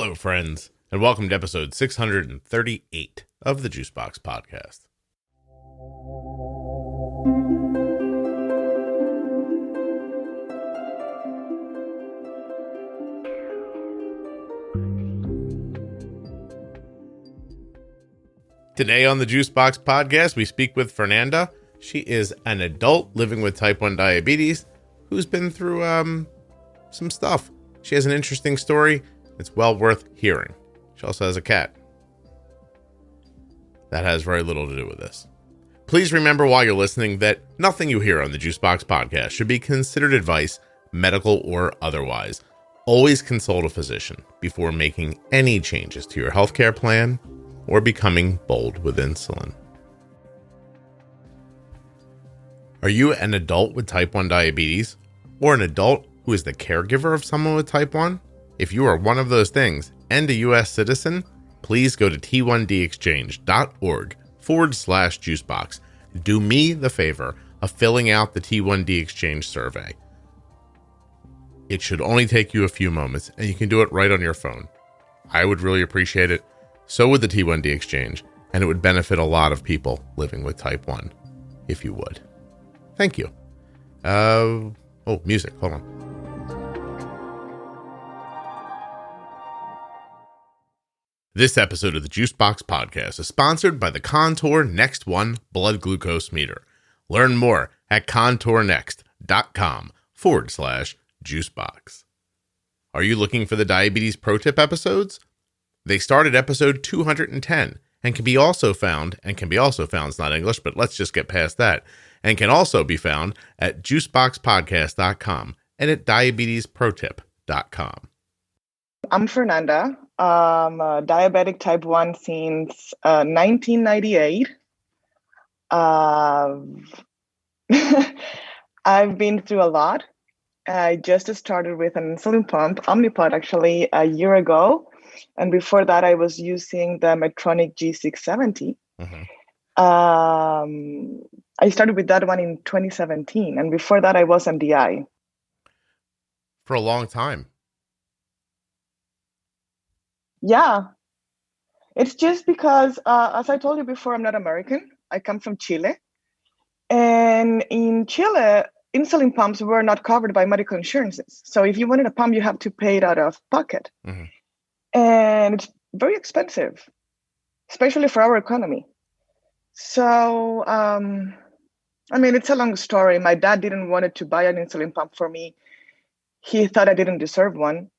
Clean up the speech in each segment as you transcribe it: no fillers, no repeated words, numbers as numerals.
Hello, friends, and welcome to episode 638 of the Juicebox Podcast. Today on the Juicebox Podcast, we speak with Fernanda. She is an adult living with type 1 diabetes who's been through some stuff. She has an interesting story. It's well worth hearing. She also has a cat. That has very little to do with this. Please remember while you're listening that nothing you hear on the Juicebox Podcast should be considered advice, medical or otherwise. Always consult a physician before making any changes to your healthcare plan or becoming bold with insulin. Are you an adult with type 1 diabetes or an adult who is the caregiver of someone with type 1? If you are one of those things and a U.S. citizen, please go to t1dexchange.org/juicebox. Do me the favor of filling out the T1D Exchange survey. It should only take you a few moments, and you can do it right on your phone. I would really appreciate it. So would the T1D Exchange, and it would benefit a lot of people living with type 1, if you would. Thank you. Music. Hold on. This episode of the Juicebox Podcast is sponsored by the Contour Next One blood glucose meter. Learn more at contournext.com/juicebox. Are you looking for the Diabetes Pro Tip episodes? They start at episode 210 and can also be found, it's not English, but let's just get past that, and can also be found at juiceboxpodcast.com and at diabetesprotip.com. I'm Fernanda. I'm diabetic type 1 since 1998. I've been through a lot. I just started with an insulin pump, Omnipod, actually, a year ago. And before that, I was using the Medtronic G670. Mm-hmm. I started with that one in 2017. And before that, I was on DI. For a long time. Yeah. It's just because, as I told you before, I'm not American. I come from Chile. And in Chile, insulin pumps were not covered by medical insurances. So if you wanted a pump, you have to pay it out of pocket. Mm-hmm. And it's very expensive, especially for our economy. So, it's a long story. My dad didn't want to buy an insulin pump for me. He thought I didn't deserve one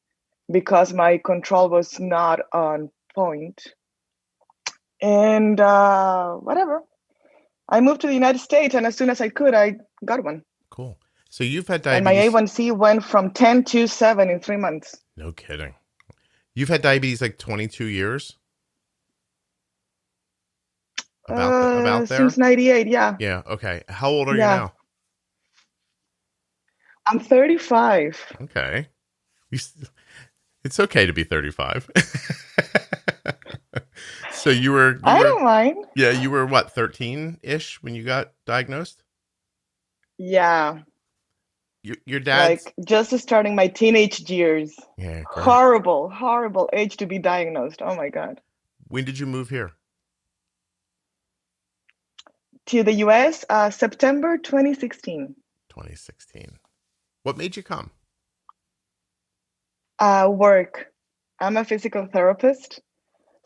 because my control was not on point. And whatever. I moved to the United States, and as soon as I could, I got one. Cool. So you've had diabetes. And my A1C went from 10 to 7 in 3 months. No kidding. You've had diabetes like 22 years? About there? Since 98, yeah. Yeah, okay. How old are you now? I'm 35. Okay. It's okay to be 35. So you were... I don't mind. Yeah, you were what, 13-ish when you got diagnosed? Yeah. Your dad's... Like, just starting my teenage years. Yeah, great. Horrible age to be diagnosed. Oh, my God. When did you move here? To the U.S., September 2016. 2016. What made you come? Work. I'm a physical therapist.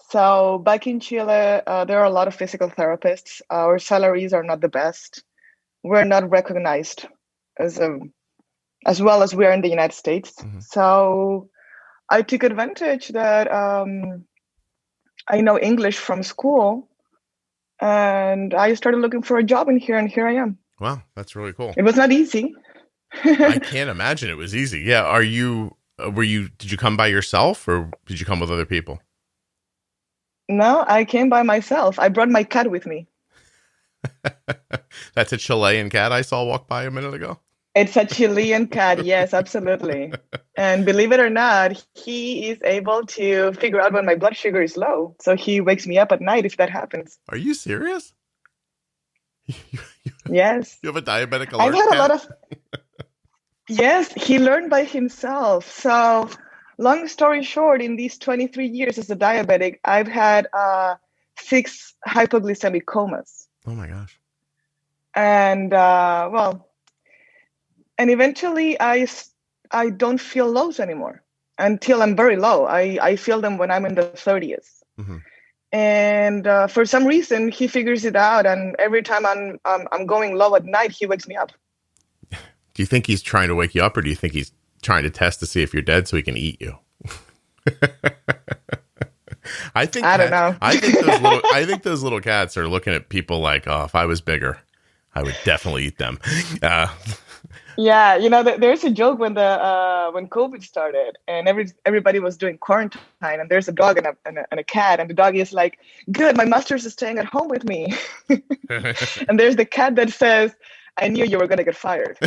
So back in Chile, there are a lot of physical therapists. Our salaries are not the best. We're not recognized as well as we are in the United States. Mm-hmm. So I took advantage that I know English from school, and I started looking for a job in here, and here I am. Wow, that's really cool. It was not easy. I can't imagine it was easy. Yeah, did you come by yourself, or did you come with other people? No, I came by myself. I brought my cat with me. That's a Chilean cat I saw walk by a minute ago? It's a Chilean cat, yes, absolutely. And believe it or not, he is able to figure out when my blood sugar is low. So he wakes me up at night if that happens. Are you serious? Yes. You have a diabetic alert I've had cat? a lot of... Yes, he learned by himself. So long story short, in these 23 years as a diabetic, I've had 6 hypoglycemic comas. Oh my gosh. And and eventually I don't feel lows anymore until I'm very low. I feel them when I'm in the 30s. Mm-hmm. And for some reason, he figures it out. And every time I'm going low at night, he wakes me up. Do you think he's trying to wake you up, or do you think he's trying to test to see if you're dead so he can eat you? I don't know. I think those little cats are looking at people like, oh, if I was bigger, I would definitely eat them. Yeah, there's a joke when COVID started and everybody was doing quarantine, and there's a dog and a cat, and the dog is like, good, my master's is staying at home with me. And there's the cat that says, I knew you were going to get fired.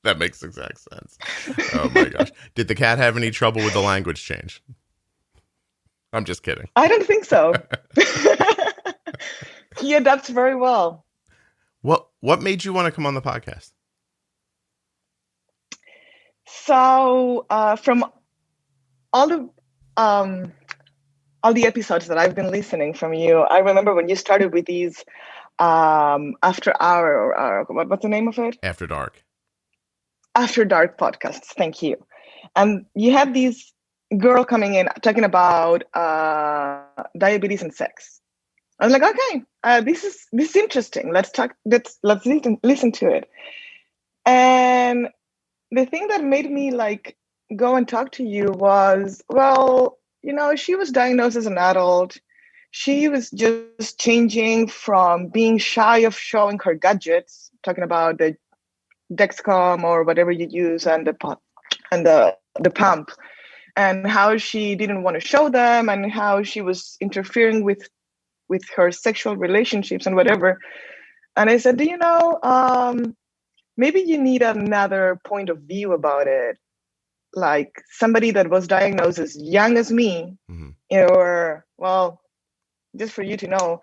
That makes exact sense. Oh my gosh. Did the cat have any trouble with the language change? I'm just kidding. I don't think so. He adapts very well. What made you want to come on the podcast? So from all the episodes that I've been listening from you, I remember when you started with these after hour or what's the name of it? After Dark podcasts. Thank you. And you had these girl coming in talking about diabetes and sex. I was like, okay, this is interesting. Let's listen to it. And the thing that made me like go and talk to you was, well, she was diagnosed as an adult. She was just changing from being shy of showing her gadgets, talking about the Dexcom or whatever you use and the pump, and how she didn't want to show them, and how she was interfering with her sexual relationships and whatever. And I said, do you know, maybe you need another point of view about it, like somebody that was diagnosed as young as me, mm-hmm. or, well, just for you to know,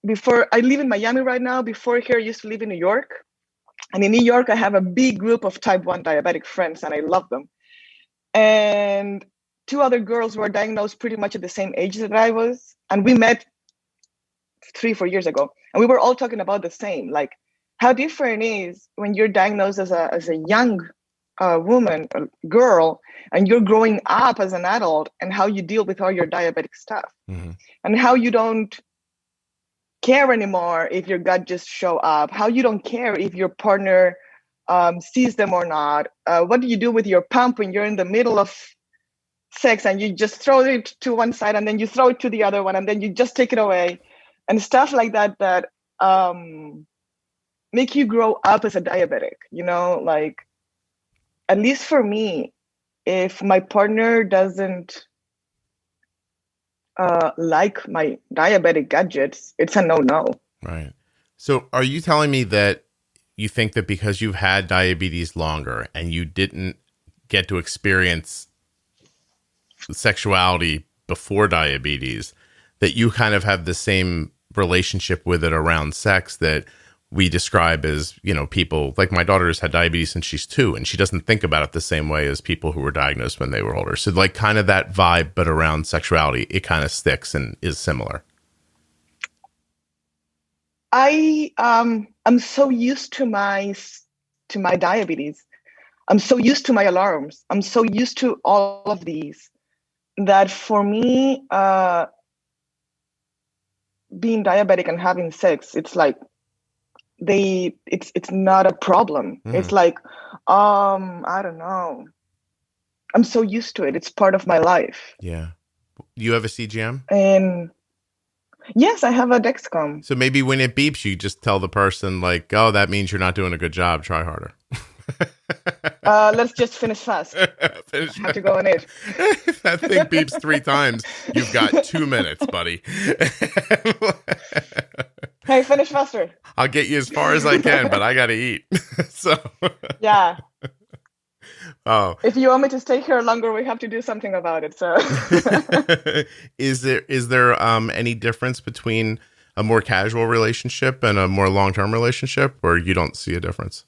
before I live in Miami right now, before here I used to live in New York. And in New York, I have a big group of type 1 diabetic friends, and I love them. And 2 other girls were diagnosed pretty much at the same age that I was. And we met 3-4 years ago. And we were all talking about the same, like how different it is when you're diagnosed as a young woman, a girl, and you're growing up as an adult, and how you deal with all your diabetic stuff. Mm-hmm. And how you don't care anymore if your gut just show up, how you don't care if your partner sees them or not. What do you do with your pump when you're in the middle of sex and you just throw it to one side and then you throw it to the other one and then you just take it away, and stuff like that make you grow up as a diabetic, like, at least for me, if my partner doesn't like my diabetic gadgets, it's a no. Right. So are you telling me that you think that because you've had diabetes longer and you didn't get to experience sexuality before diabetes, that you kind of have the same relationship with it around sex that we describe as, people like my daughter has had diabetes since she's 2, and she doesn't think about it the same way as people who were diagnosed when they were older. So like kind of that vibe, but around sexuality, it kind of sticks and is similar. I'm so used to my diabetes. I'm so used to my alarms. I'm so used to all of these that for me, being diabetic and having sex, it's like it's not a problem. It's like, I don't know. I'm so used to it. It's part of my life. Yeah. You have a CGM? And yes, I have a Dexcom. So maybe when it beeps, you just tell the person like, oh, that means you're not doing a good job. Try harder. Let's just finish fast. I have to go on it. If that thing beeps 3 times, you've got 2 minutes, buddy. Hey, finish faster. I'll get you as far as I can, but I got to eat. So yeah. Oh. If you want me to stay here longer, we have to do something about it. So Is there any difference between a more casual relationship and a more long-term relationship, or you don't see a difference?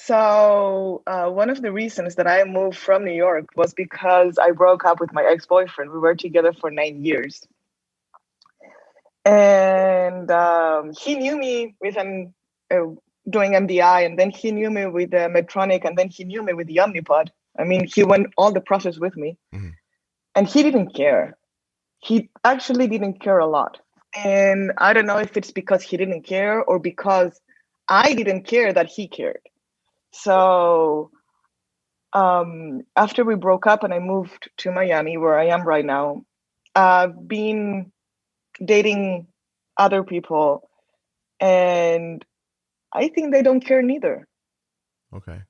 So one of the reasons that I moved from New York was because I broke up with my ex-boyfriend. We were together for 9 years. And he knew me with doing MDI, and then he knew me with the Medtronic, and then he knew me with the Omnipod. I mean, he went all the process with me. Mm-hmm. And he didn't care. He actually didn't care a lot. And I don't know if it's because he didn't care or because I didn't care that he cared. So after we broke up and I moved to Miami, where I am right now, I've been dating other people, and I think they don't care neither. Okay.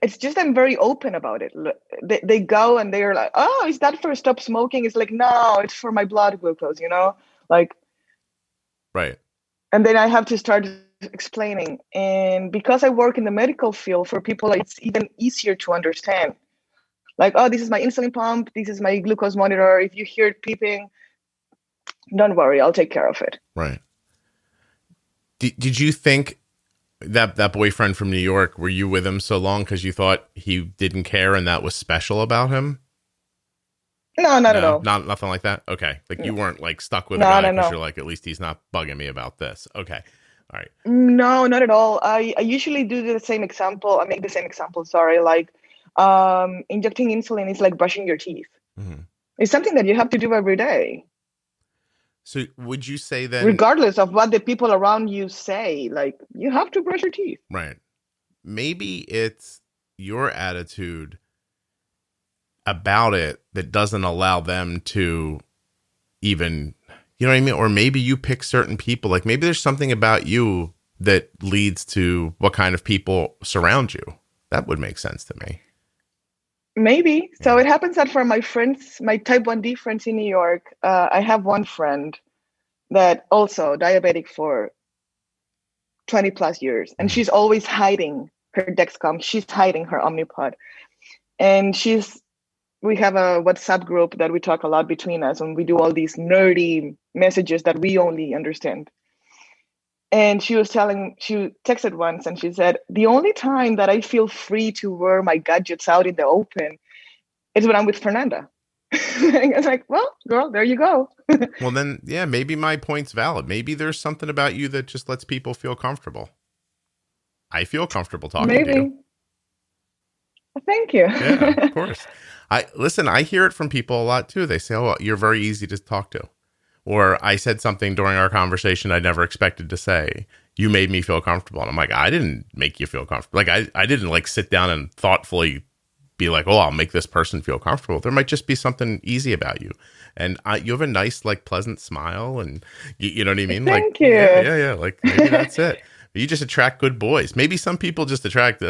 It's just I'm very open about it. They go and they're like, "Oh, is that for stop smoking?" It's like, no, it's for my blood glucose, like. Right. And then I have to start explaining. And because I work in the medical field, for people, it's even easier to understand. Like, oh, this is my insulin pump. This is my glucose monitor. If you hear it beeping, don't worry, I'll take care of it. Right. Did you think that boyfriend from New York, were you with him so long because you thought he didn't care and that was special about him? No, not at all. Nothing like that? Okay. Like you weren't like stuck with a guy because you're like, at least he's not bugging me about this. Okay. All right. No, not at all. I usually do the same example. I make the same example, sorry. Like injecting insulin is like brushing your teeth. Mm-hmm. It's something that you have to do every day. So would you say that regardless of what the people around you say, like you have to brush your teeth? Right. Maybe it's your attitude about it that doesn't allow them to even, you know what I mean? Or maybe you pick certain people, like maybe there's something about you that leads to what kind of people surround you. That would make sense to me. Maybe. Yeah. So it happens that for my friends, my type 1D friends in New York, I have one friend that also diabetic for 20 plus years. And she's always hiding her Dexcom. She's hiding her Omnipod. And we have a WhatsApp group that we talk a lot between us, and we do all these nerdy messages that we only understand. And she texted once and she said, the only time that I feel free to wear my gadgets out in the open is when I'm with Fernanda. I was like, well, girl, there you go. Well, then, yeah, maybe my point's valid. Maybe there's something about you that just lets people feel comfortable. I feel comfortable talking to you. Thank you. Yeah, of course. I hear it from people a lot too. They say, oh, you're very easy to talk to. Or I said something during our conversation I never expected to say. You made me feel comfortable. And I'm like, I didn't make you feel comfortable. Like, I didn't like sit down and thoughtfully be like, oh, I'll make this person feel comfortable. There might just be something easy about you. And you have a nice, like, pleasant smile. And you know what I mean? Thank you. Yeah. Yeah. Like, maybe that's it. You just attract good boys. Maybe some people just attract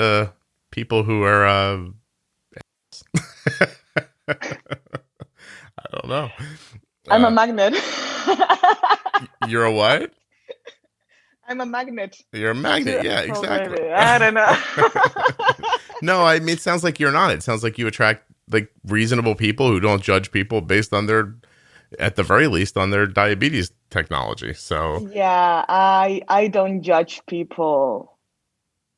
people who are I don't know. I'm a magnet. You're a what? I'm a magnet. You're a magnet. Yeah, exactly. Maybe. I don't know. No, I mean, it sounds like you're not. It sounds like you attract like reasonable people who don't judge people based on at the very least, on their diabetes technology. So yeah, I don't judge people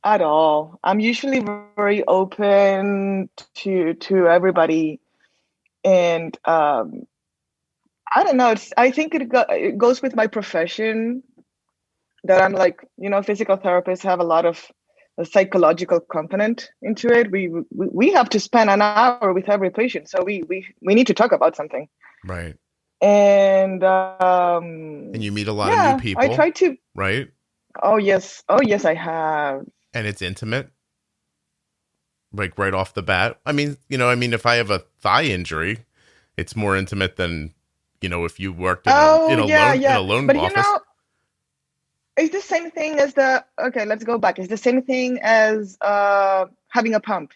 at all. I'm usually very open to everybody, and I don't know. I think it goes with my profession that I'm like, physical therapists have a lot of a psychological component into it. We have to spend an hour with every patient, so we need to talk about something. Right. And you meet a lot of new people. I try to. Right. Oh yes, I have. And it's intimate, like right off the bat. I mean, if I have a thigh injury, it's more intimate than, if you worked in a lone but office. It's the same thing as okay, let's go back. It's the same thing as having a pump.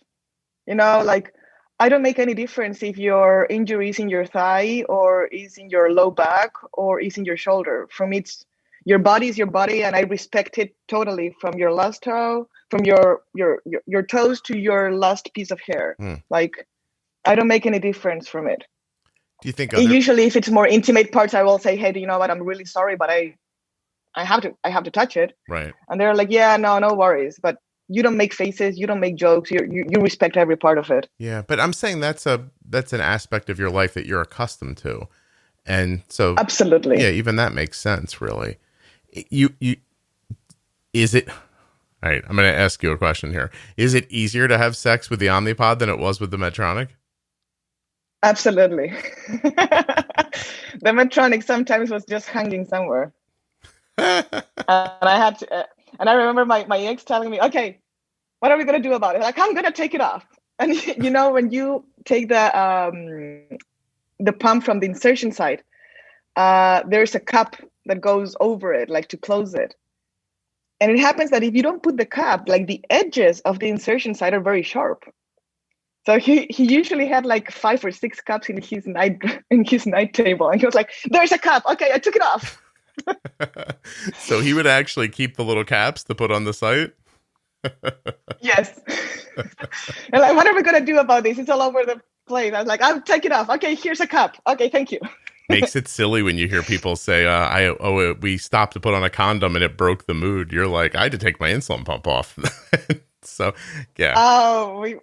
Like I don't make any difference if your injury is in your thigh or is in your low back or is in your shoulder. For me, it's your body is your body, and I respect it totally from your last toe, from your toes to your last piece of hair. Like, I don't make any difference from it. Do you think usually, if it's more intimate parts, I will say, "Hey, do you know what? I'm really sorry, but I have to touch it." Right. And they're like, "Yeah, no worries." But You don't make faces, you don't make jokes, you respect every part of it. Yeah, but I'm saying that's an aspect of your life that you're accustomed to. And so Absolutely. yeah, even that makes sense, really. Is it all right, I'm going to ask you a question here. Is it easier to have sex with the Omnipod than it was with the Medtronic? Absolutely. The Medtronic sometimes was just hanging somewhere. And I had to, and I remember my ex telling me, okay, what are we going to do about it? Like, I'm going to take it off. And you know, when you take the pump from the insertion site, there's a cup that goes over it, like to close it. And it happens that if you don't put the cup, like the edges of the insertion site are very sharp. So he usually had like 5 or 6 cups in his night table, and he was like, "There's a cup. Okay, I took it off." So he would actually keep the little caps to put on the site. Yes. And like, what are we gonna do about this? It's all over the place. I was like, "I'll take it off. Okay, here's a cup. Okay, thank you." Makes it silly when you hear people say, we stopped to put on a condom and it broke the mood. You're like, I had to take my insulin pump off. So, yeah. Oh, we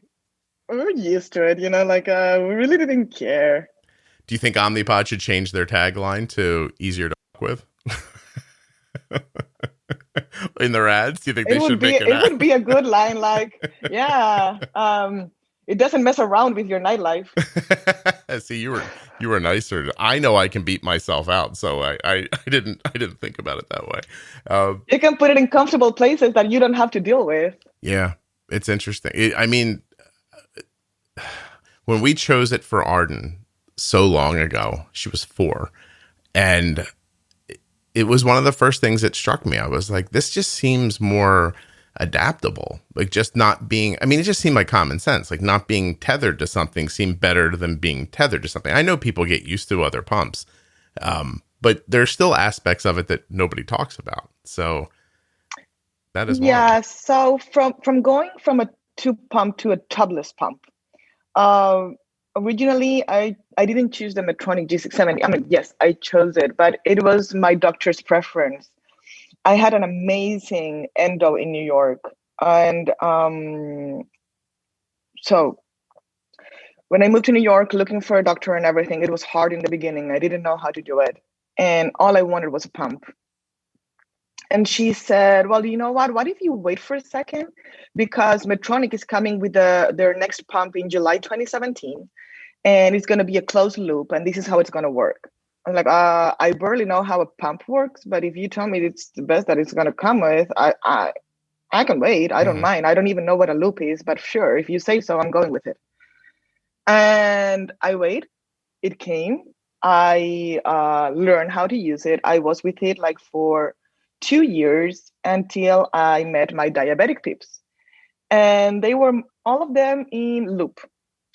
were used to it, you know, like we really didn't care. Do you think Omnipod should change their tagline to easier to fuck with? In their ads? Do you think they should make an ad? It would be a good line, like, yeah, it doesn't mess around with your nightlife. See, you were nicer. I know I can beat myself out, so I didn't think about it that way. You can put it in comfortable places that you don't have to deal with. Yeah, it's interesting. I mean, when we chose it for Arden so long ago, she was 4, and it was one of the first things that struck me. I was like, this just seems more adaptable, like just not being, I mean, it just seemed like common sense, like not being tethered to something seemed better than being tethered to something. I know people get used to other pumps, but there's still aspects of it that nobody talks about. So that is yeah. So from going from a tube pump to a tubeless pump, originally I didn't choose the Medtronic G670. I mean, yes, I chose it, but it was my doctor's preference. I had an amazing endo in New York. And so when I moved to New York looking for a doctor and everything, it was hard in the beginning. I didn't know how to do it. And all I wanted was a pump. And she said, well, you know what? What if you wait for a second? Because Medtronic is coming with their next pump in July 2017. And it's going to be a closed loop. And this is how it's going to work. I'm like, I barely know how a pump works, but if you tell me it's the best that it's going to come with, I can wait. I don't mind. I don't even know what a loop is, but sure, if you say so, I'm going with it. And I wait. It came. I learned how to use it. I was with it like for 2 years until I met my diabetic peeps. And they were all of them in loop.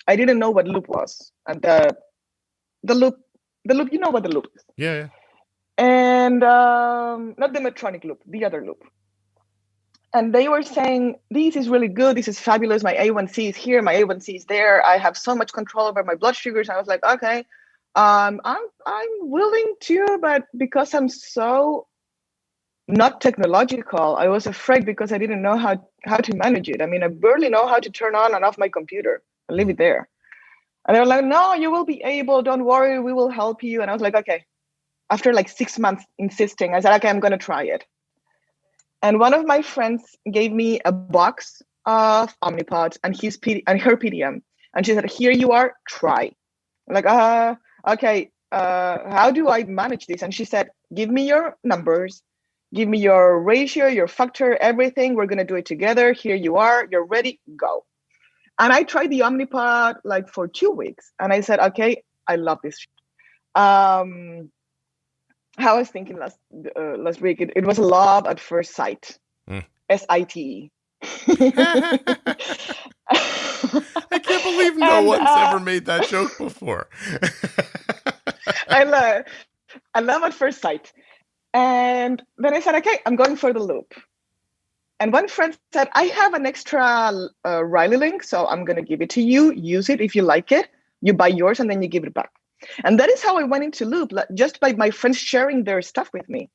I didn't know what loop was. And the loop, you know what the loop is. Yeah. And not the Medtronic loop, the other loop. And they were saying, this is really good. This is fabulous. My A1C is here. My A1C is there. I have so much control over my blood sugars. And I was like, okay, I'm willing to, but because I'm so not technological, I was afraid because I didn't know how to manage it. I mean, I barely know how to turn on and off my computer and leave it there. And they were like, no, you will be able. Don't worry. We will help you. And I was like, okay. After like 6 months insisting, I said, okay, I'm going to try it. And one of my friends gave me a box of Omnipods and her PDM. And she said, here you are, try. I'm like, okay, how do I manage this? And she said, give me your numbers, give me your ratio, your factor, everything. We're going to do it together. Here you are. You're ready. Go. And I tried the Omnipod like for 2 weeks. And I said, okay, I love this. I was thinking last week, it was love at first sight. SITE. I can't believe no one's ever made that joke before. I love at first sight. And then I said, okay, I'm going for the loop. And one friend said, I have an extra Riley link, so I'm going to give it to you. Use it if you like it. You buy yours and then you give it back. And that is how I went into loop, just by my friends sharing their stuff with me.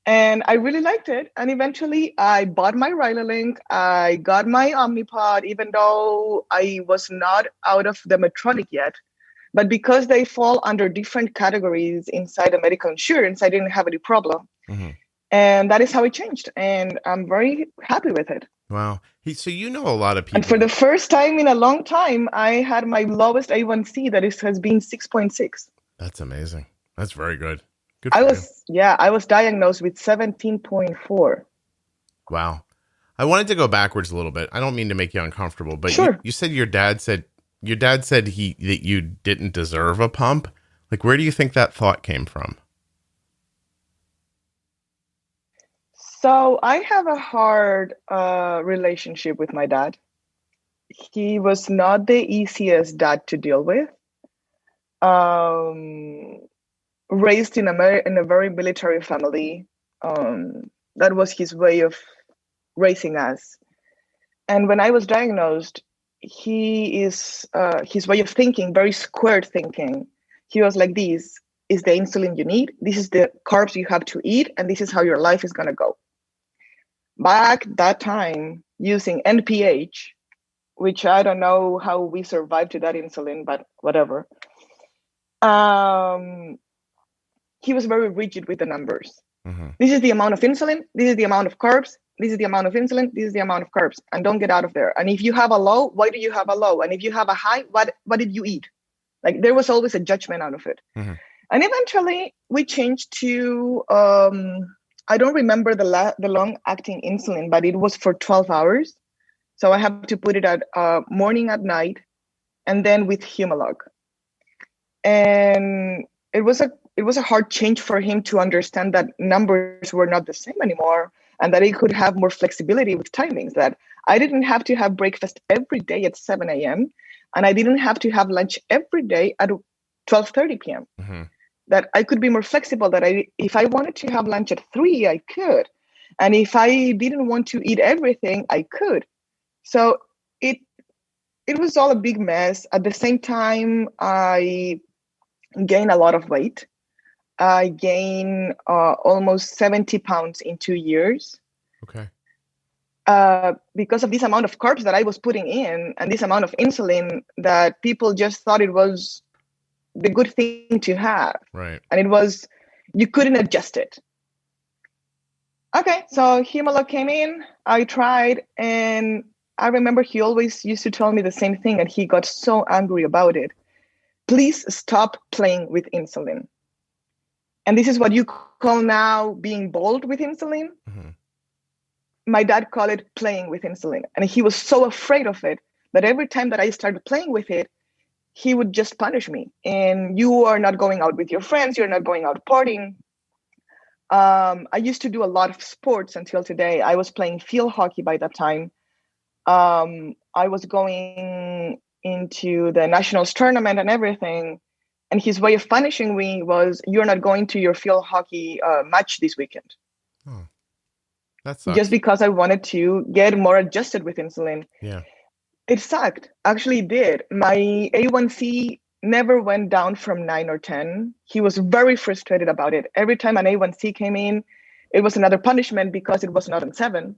And I really liked it. And eventually I bought my Riley. I got my Omnipod, even though I was not out of the Medtronic yet. But because they fall under different categories inside the medical insurance, I didn't have any problem. Mm-hmm. And that is how it changed. And I'm very happy with it. Wow. So you know a lot of people. And for the first time in a long time, I had my lowest A1C that has been 6.6. That's amazing. That's very good. Good. I was diagnosed with 17.4. Wow. I wanted to go backwards a little bit. I don't mean to make you uncomfortable, but sure. You said your dad said that you didn't deserve a pump. Like, where do you think that thought came from? So I have a hard relationship with my dad. He was not the easiest dad to deal with. Raised in a very military family. That was his way of raising us. And when I was diagnosed, his way of thinking, very squared thinking. He was like, this is the insulin you need. This is the carbs you have to eat. And this is how your life is going to go. Back that time, using NPH, which I don't know how we survived to that insulin, but whatever. He was very rigid with the numbers. Mm-hmm. This is the amount of insulin. This is the amount of carbs. This is the amount of insulin. This is the amount of carbs. And don't get out of there. And if you have a low, why do you have a low? And if you have a high, what did you eat? Like, there was always a judgment out of it. Mm-hmm. And eventually we changed to, I don't remember the long-acting insulin, but it was for 12 hours. So I have to put it at morning, at night, and then with Humalog. And it was a hard change for him to understand that numbers were not the same anymore, and that he could have more flexibility with timings, that I didn't have to have breakfast every day at 7 a.m. and I didn't have to have lunch every day at 12:30 p.m. Mm-hmm. That I could be more flexible, that if I wanted to have lunch at 3, I could. And if I didn't want to eat everything, I could. So it was all a big mess. At the same time, I gained a lot of weight. I gained almost 70 pounds in 2 years. Okay. Because of this amount of carbs that I was putting in and this amount of insulin, that people just thought it was the good thing to have. Right. And it was, you couldn't adjust it. Okay, so Humalog came in, I tried, and I remember he always used to tell me the same thing, and he got so angry about it. Please stop playing with insulin. And this is what you call now being bold with insulin. Mm-hmm. My dad called it playing with insulin. And he was so afraid of it that every time that I started playing with it, he would just punish me. And you are not going out with your friends. You're not going out partying. I used to do a lot of sports until today. I was playing field hockey by that time. I was going into the nationals tournament and everything. And his way of punishing me was, you're not going to your field hockey match this weekend. Oh, that sucks. Just because I wanted to get more adjusted with insulin. Yeah. It sucked. Actually, it did. My A1C never went down from 9 or 10. He was very frustrated about it. Every time an A1C came in, it was another punishment because it was not on 7.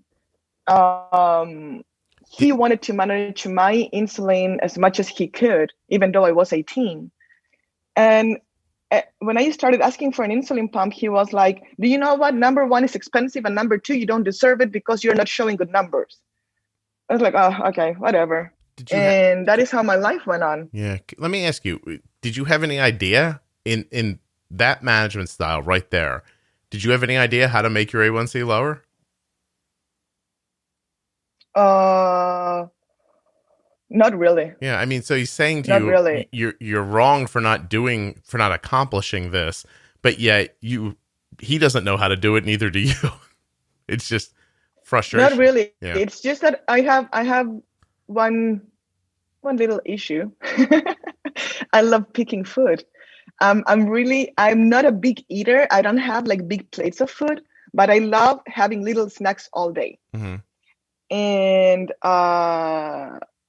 He wanted to manage my insulin as much as he could, even though I was 18. And when I started asking for an insulin pump, he was like, do you know what? Number 1 is expensive, and number 2, you don't deserve it because you're not showing good numbers. I was like, oh, okay, whatever. And that is how my life went on. Yeah. Let me ask you, did you have any idea in that management style right there? Did you have any idea how to make your A1C lower? Not really. Yeah. I mean, so he's saying to not you, really. you're wrong for not accomplishing this, but yet he doesn't know how to do it. Neither do you. It's just frustration. Not really. Yeah. It's just that I have one little issue. I love picking food. I'm not a big eater. I don't have like big plates of food, but I love having little snacks all day. Mm-hmm. And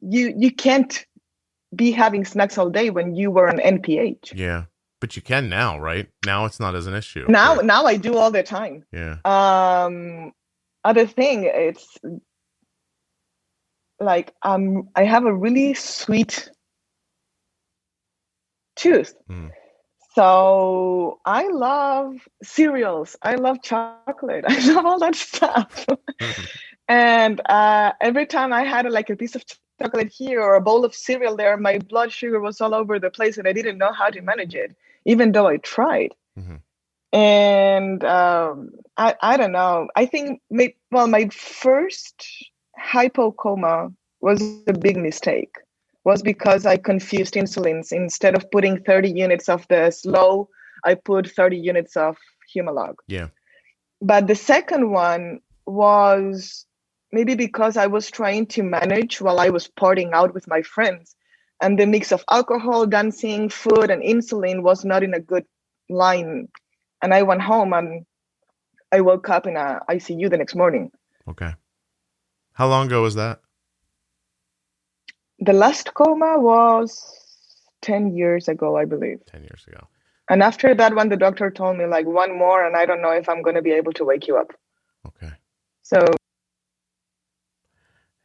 you can't be having snacks all day when you were on NPH. Yeah. But you can now, right? Now it's not as an issue. Now, right? now I do all the time. Yeah. Other thing, it's like I have a really sweet tooth. So I love cereals. I love chocolate. I love all that stuff. And every time I had like a piece of chocolate here or a bowl of cereal there, my blood sugar was all over the place and I didn't know how to manage it, even though I tried. And I don't know. I think, my first hypocoma was a big mistake. Was because I confused insulins. Instead of putting 30 units of the slow, I put 30 units of Humalog. Yeah. But the second one was maybe because I was trying to manage while I was partying out with my friends. And the mix of alcohol, dancing, food, and insulin was not in a good line. And I went home and I woke up in a ICU the next morning. Okay. How long ago was that? The last coma was 10 years ago, I believe. 10 years ago. And after that one, the doctor told me like one more, and I don't know if I'm going to be able to wake you up. Okay. So.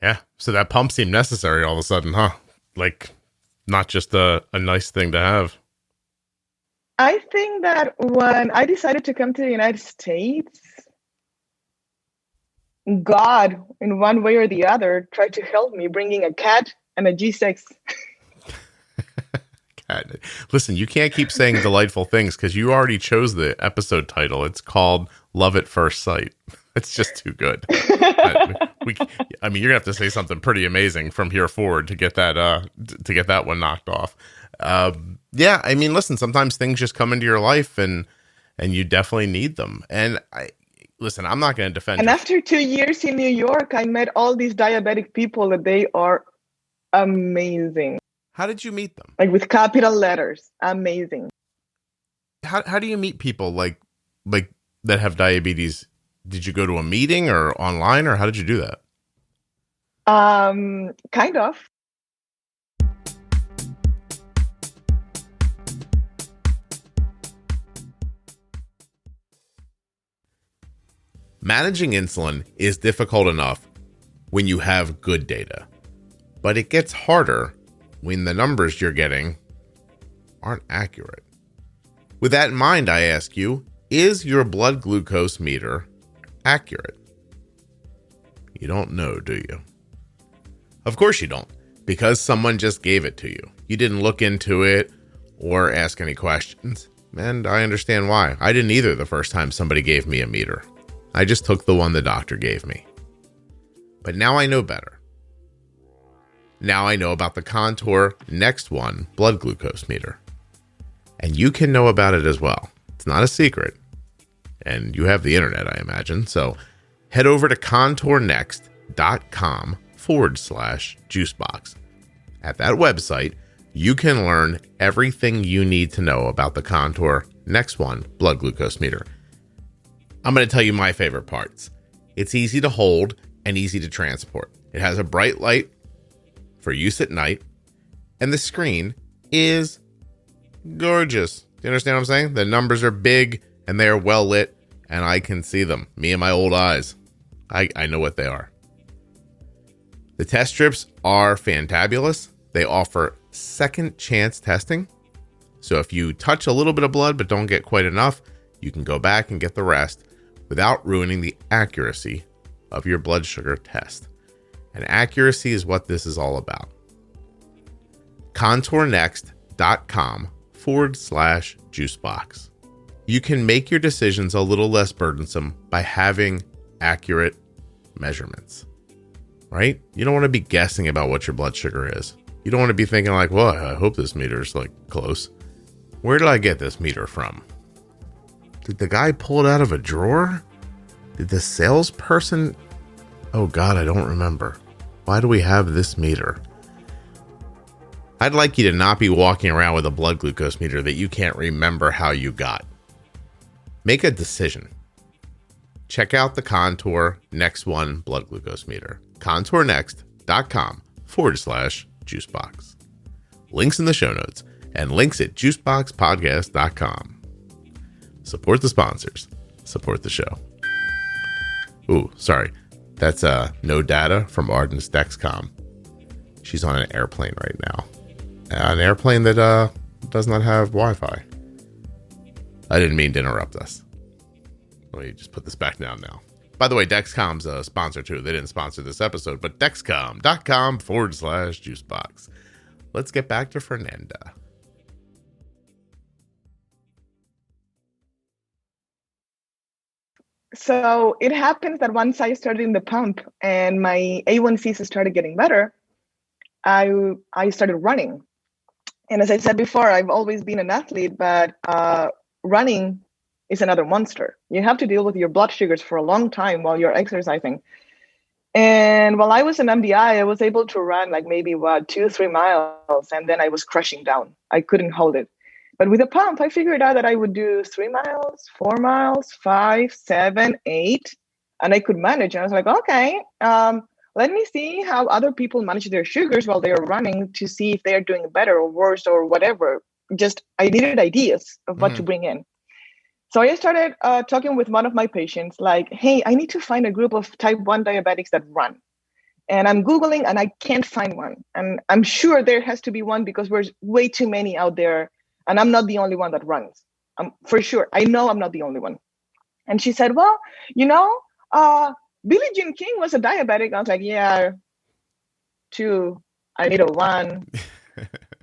Yeah. So that pump seemed necessary all of a sudden, huh? Like not just a nice thing to have. I think that when I decided to come to the United States, God, in one way or the other, tried to help me bringing a cat and a G6. Listen, you can't keep saying delightful things because you already chose the episode title. It's called Love at First Sight. It's just too good. I mean, you're gonna have to say something pretty amazing from here forward to get that one knocked off. Yeah, I mean, listen, sometimes things just come into your life and you definitely need them. And listen, I'm not going to defend. And after 2 years in New York, I met all these diabetic people that they are amazing. How did you meet them? Like with capital letters, amazing. How do you meet people like that have diabetes? Did you go to a meeting or online, or how did you do that? Kind of. Managing insulin is difficult enough when you have good data, but it gets harder when the numbers you're getting aren't accurate. With that in mind, I ask you, is your blood glucose meter accurate? You don't know, do you? Of course you don't, because someone just gave it to you. You didn't look into it or ask any questions, and I understand why. I didn't either the first time somebody gave me a meter. I just took the one the doctor gave me. But now I know better. Now I know about the Contour Next One blood glucose meter. And you can know about it as well. It's not a secret. And you have the internet, I imagine. So head over to contournext.com/juicebox. At that website, you can learn everything you need to know about the Contour Next One blood glucose meter. I'm going to tell you my favorite parts. It's easy to hold and easy to transport. It has a bright light for use at night, and the screen is gorgeous. Do you understand what I'm saying? The numbers are big and they are well lit, and I can see them. Me and my old eyes. I know what they are. The test strips are fantabulous. They offer second chance testing. So if you touch a little bit of blood but don't get quite enough, you can go back and get the rest without ruining the accuracy of your blood sugar test. And accuracy is what this is all about. contournext.com/juicebox. You can make your decisions a little less burdensome by having accurate measurements, right? You don't want to be guessing about what your blood sugar is. You don't want to be thinking like, well, I hope this meter's like close. Where did I get this meter from? Did the guy pull it out of a drawer? Did the salesperson? Oh God, I don't remember. Why do we have this meter? I'd like you to not be walking around with a blood glucose meter that you can't remember how you got. Make a decision. Check out the Contour Next One blood glucose meter. contournext.com/juicebox. Links in the show notes. and links at juiceboxpodcast.com. Support the sponsors. Support the show. Ooh, sorry. That's no data from Arden's Dexcom. She's on an airplane right now. An airplane that does not have Wi-Fi. I didn't mean to interrupt us. Let me just put this back down now. By the way, Dexcom's a sponsor too. They didn't sponsor this episode, but Dexcom.com/juicebox. Let's get back to Fernanda. So it happens that once I started in the pump and my A1Cs started getting better, I started running. And as I said before, I've always been an athlete, but running is another monster. You have to deal with your blood sugars for a long time while you're exercising. And while I was in MDI, I was able to run like maybe 2-3 miles, and then I was crushing down. I couldn't hold it. But with a pump, I figured out that I would do 3 miles, 4 miles, 5, 7, 8, and I could manage. And I was like, okay, let me see how other people manage their sugars while they are running to see if they are doing better or worse or whatever. Just I needed ideas of what to bring in. So I started talking with one of my patients, like, hey, I need to find a group of type 1 diabetics that run. And I'm Googling and I can't find one. And I'm sure there has to be one because there's way too many out there. And I'm not the only one that runs. For sure. I know I'm not the only one. And she said, well, Billie Jean King was a diabetic. I was like, yeah, 2. I need a 1.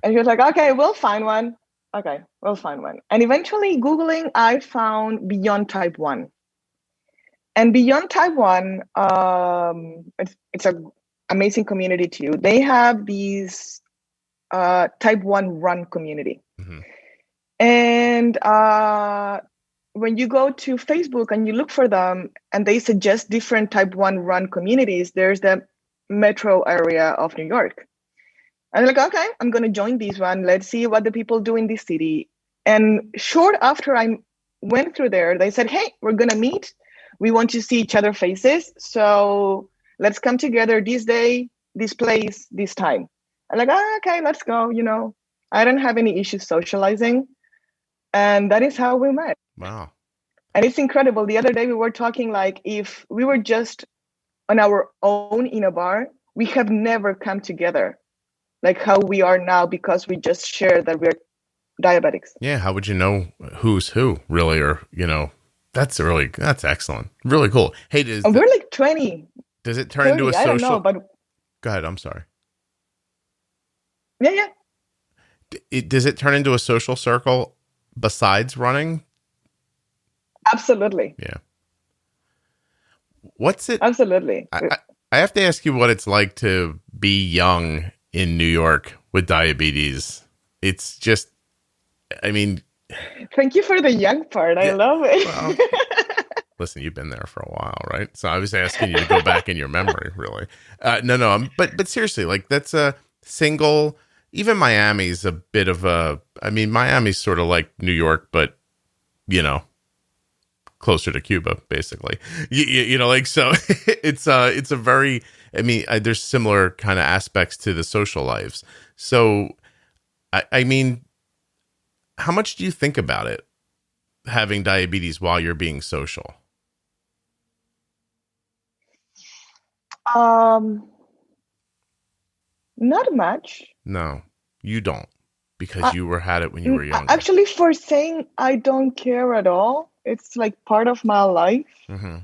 And she was like, okay, we'll find one. Okay, we'll find one. And eventually Googling, I found Beyond Type 1. And Beyond Type 1, it's an amazing community too. They have these Type 1 run community. Mm-hmm. And when you go to Facebook and you look for them and they suggest different Type 1 run communities, there's the metro area of New York. And I'm like, okay, I'm going to join this one. Let's see what the people do in this city. And short after I went through there, they said, hey, we're going to meet. We want to see each other's faces. So let's come together this day, this place, this time. I'm like, okay, let's go. I don't have any issues socializing. And that is how we met. Wow. And it's incredible. The other day we were talking like if we were just on our own in a bar, we have never come together like how we are now because we just share that we're diabetics. Yeah. How would you know who's who really? Or, that's excellent. Really cool. Hey, we're like 20. Does it turn 30, into a social? I don't know, but go ahead. I'm sorry. Yeah. Does it turn into a social circle besides running? Absolutely. Yeah. What's it? Absolutely. I have to ask you what it's like to be young in New York with diabetes. It's just, thank you for the young part. I love it. Well, listen, you've been there for a while, right? So I was asking you to go back in your memory, really. No. But seriously, like that's a single. Even Miami's a bit of Miami's sort of like New York, but closer to Cuba, basically. So it's a very. There's similar kind of aspects to the social lives. So, how much do you think about it, having diabetes while you're being social? Not much. No, you don't, because you had it when you were younger. Actually, for saying I don't care at all, it's like part of my life. Mm-hmm.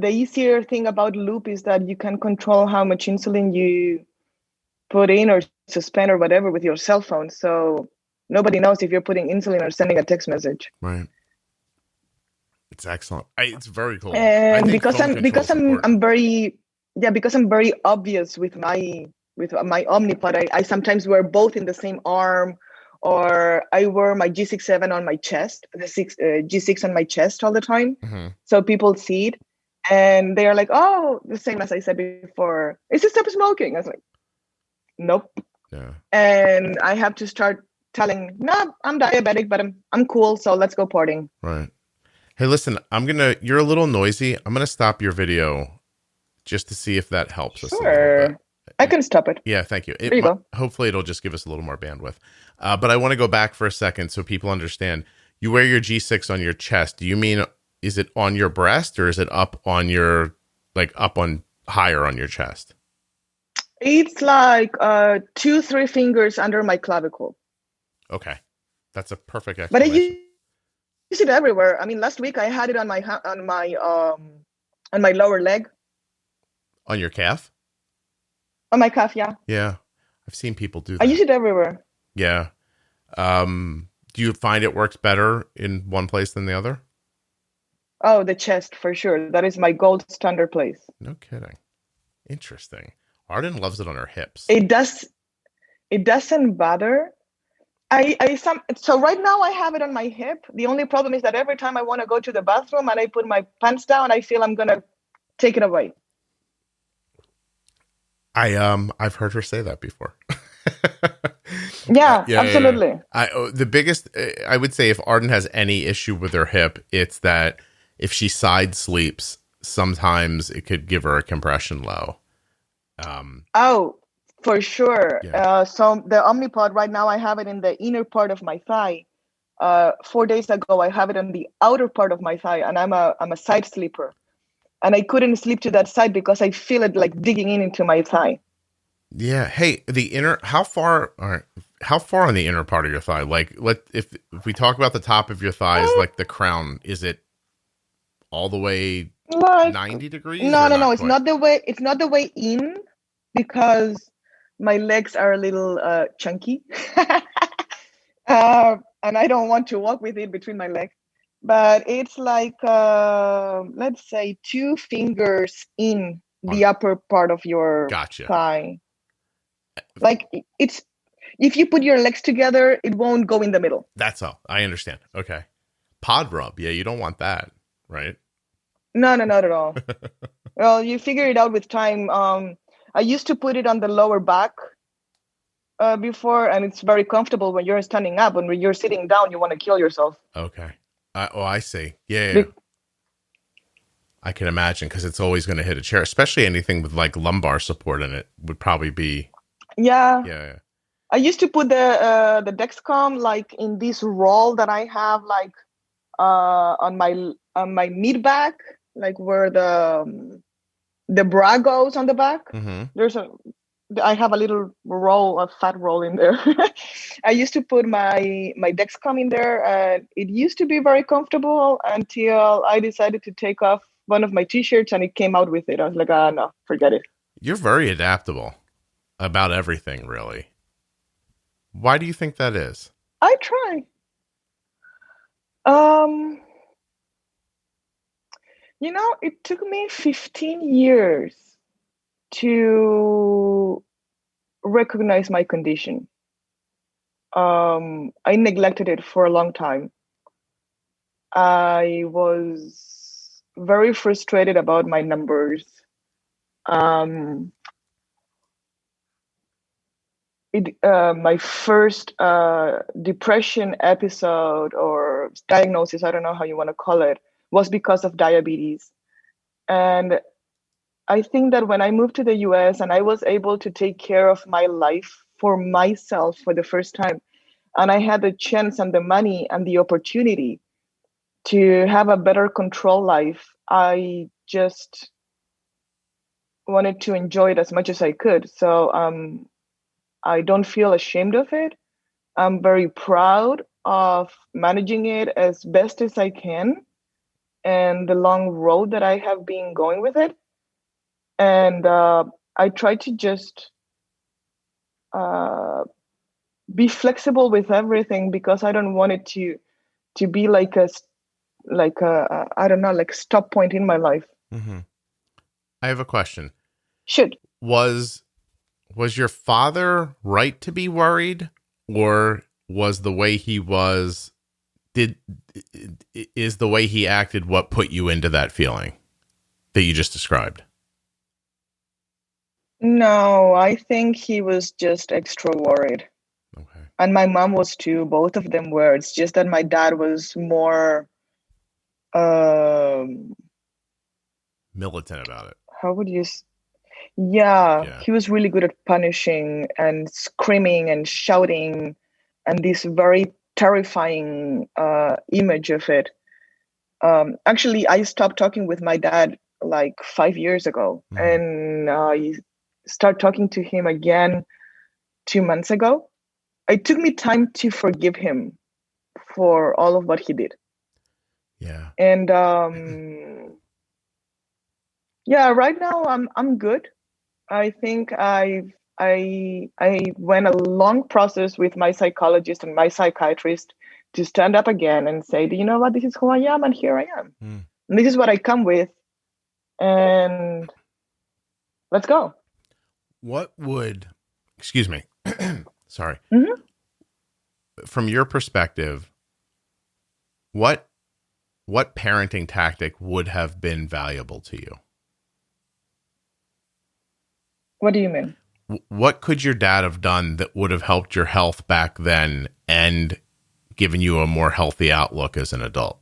The easier thing about loop is that you can control how much insulin you put in or suspend or whatever with your cell phone. So nobody knows if you're putting insulin or sending a text message. Right. It's excellent. It's very cool. And because I'm very obvious with my Omnipod. I sometimes wear both in the same arm, or I wear my G6-7 on my chest, the G6 on my chest all the time. Mm-hmm. So people see it and they are like, oh, the same as I said before, is this stop smoking? I was like, nope. Yeah. And I have to start telling, no, I'm diabetic, but I'm cool. So let's go partying. Right. Hey, listen, you're a little noisy. I'm going to stop your video just to see if that helps us a little bit. I can stop it. Yeah, thank you. There you go. Hopefully it'll just give us a little more bandwidth. But I want to go back for a second so people understand. You wear your G6 on your chest. Do you mean, is it on your breast or is it up on your, like up on higher on your chest? It's like 2-3 fingers under my clavicle. Okay. That's a perfect But I explanation. use it everywhere. I mean, last week I had it on my lower leg. On your calf? On my calf, yeah. Yeah. I've seen people do that. I use it everywhere. Yeah. Do you find it works better in one place than the other? Oh, the chest for sure. That is my gold standard place. No kidding. Interesting. Arden loves it on her hips. It doesn't bother. So right now I have it on my hip. The only problem is that every time I want to go to the bathroom and I put my pants down, I feel I'm gonna take it away. I've heard her say that before. Yeah, absolutely. Yeah. The biggest, I would say, if Arden has any issue with her hip, it's that if she side sleeps, sometimes it could give her a compression low. Oh, for sure. Yeah. So the Omnipod right now, I have it in the inner part of my thigh. 4 days ago, I have it on the outer part of my thigh, and I'm a side sleeper. And I couldn't sleep to that side because I feel it like digging into my thigh. Yeah. Hey, how far on the inner part of your thigh? Like, if we talk about the top of your thighs, like the crown, is it all the way like 90 degrees? No. It's not the way in, because my legs are a little chunky. And I don't want to walk with it between my legs. But it's like, let's say 2 fingers in the upper part of your thigh. Like it's, if you put your legs together, it won't go in the middle. That's all. I understand. Okay. Pod rub. Yeah, you don't want that, right? No, not at all. Well, you figure it out with time. I used to put it on the lower back before, and it's very comfortable when you're standing up. When you're sitting down, you want to kill yourself. Okay. I see. Yeah. I can imagine, because it's always going to hit a chair, especially anything with like lumbar support in it would probably be. Yeah. I used to put the Dexcom like in this roll that I have like on my mid back, like where the bra goes on the back. Mm-hmm. I have a little roll, a fat roll in there. I used to put my Dexcom in there, and it used to be very comfortable until I decided to take off one of my t-shirts and it came out with it. I was like, no, forget it. You're very adaptable about everything, really. Why do you think that is? I try. It took me 15 years to recognize my condition. I neglected it for a long time. I was very frustrated about my numbers. My first depression episode or diagnosis, I don't know how you want to call it, was because of diabetes. And I think that when I moved to the US and I was able to take care of my life for myself for the first time, and I had the chance and the money and the opportunity to have a better control life, I just wanted to enjoy it as much as I could. So I don't feel ashamed of it. I'm very proud of managing it as best as I can and the long road that I have been going with it. And I try to just be flexible with everything, because I don't want it to be like a I don't know, like stop point in my life. Mm-hmm. I have a question. Should. Was your father right to be worried, or was the way he was, is the way he acted what put you into that feeling that you just described? No, I think he was just extra worried. Okay. And my mom was too. Both of them were. It's just that my dad was more militant about it. How would you Yeah, Yeah. he was really good at punishing and screaming and shouting, and this very terrifying image of it. Actually, I stopped talking with my dad like 5 years ago, and I started talking to him again 2 months ago. It took me time to forgive him for all of what he did. Yeah. And yeah, right now I'm good. I think I went a long process with my psychologist and my psychiatrist to stand up again and say, do you know what? This is who I am, and here I am. And this is what I come with, and let's go. What would, excuse me, sorry. Mhm. From your perspective, what parenting tactic would have been valuable to you? What do you mean? What could your dad have done that would have helped your health back then and given you a more healthy outlook as an adult?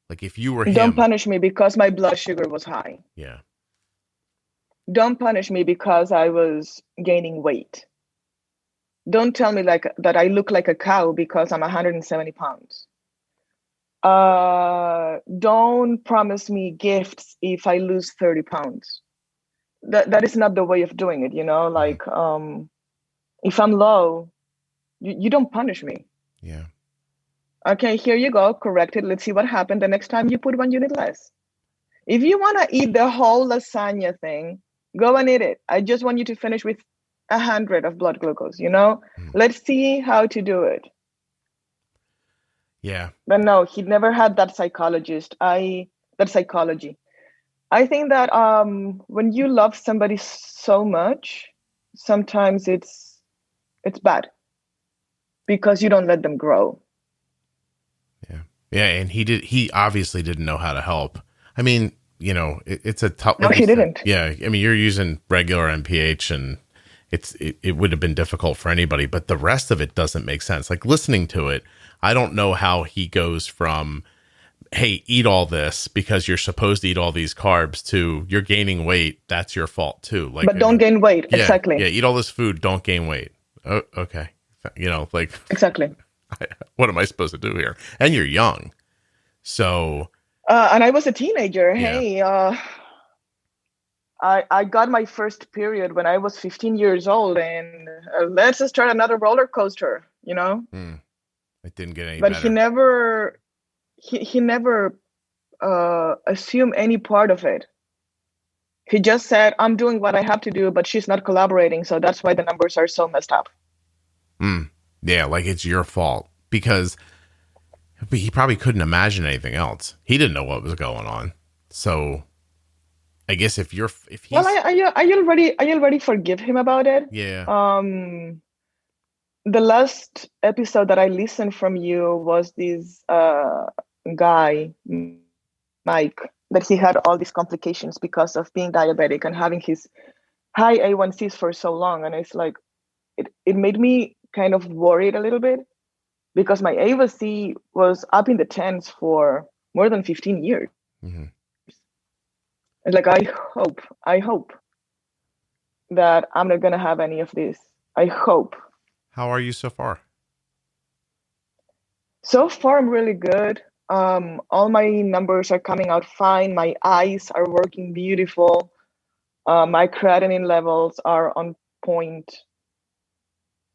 Like if you were him. Don't punish me because my blood sugar was high. Yeah. Don't punish me because I was gaining weight. Don't tell me like that I look like a cow because I'm 170 pounds. Don't promise me gifts if I lose 30 pounds. That is not the way of doing it, you know? Like, if I'm low, you don't punish me. Yeah. Okay, here you go, correct it. Let's see what happened the next time you put 1 unit less. If you want to eat the whole lasagna thing, go and eat it. I just want you to finish with 100 of blood glucose, you know? Let's see how to do it. Yeah. But no, he never had that psychology. I think that when you love somebody so much, sometimes it's bad because you don't let them grow. Yeah. Yeah. And he obviously didn't know how to help. I mean, you know, it's a tough. No, he didn't. Yeah. I mean, you're using regular MPH and it would have been difficult for anybody, but the rest of it doesn't make sense. Like listening to it, I don't know how he goes from, hey, eat all this because you're supposed to eat all these carbs to you're gaining weight. That's your fault too. Like, but don't gain weight. Yeah, exactly. Yeah. Eat all this food. Don't gain weight. Oh, okay. You know, like exactly. What am I supposed to do here? And you're young. So. And I was a teenager. Yeah. Hey, I got my first period when I was 15 years old, and let's just start another roller coaster, you know? It didn't get any but better. He never assumed any part of it. He just said, I'm doing what I have to do, but she's not collaborating. So that's why the numbers are so messed up. Yeah, like it's your fault because he probably couldn't imagine anything else. He didn't know what was going on. So I guess if he's well, I already forgive him about it. Yeah. The last episode that I listened from you was this guy, Mike, that he had all these complications because of being diabetic and having his high A1Cs for so long. And it's like, it made me kind of worried a little bit because my A1C was up in the 10s for more than 15 years. And like, I hope that I'm not going to have any of this. I hope. How are you so far? So far, I'm really good. All my numbers are coming out fine. My eyes are working beautiful. My creatinine levels are on point.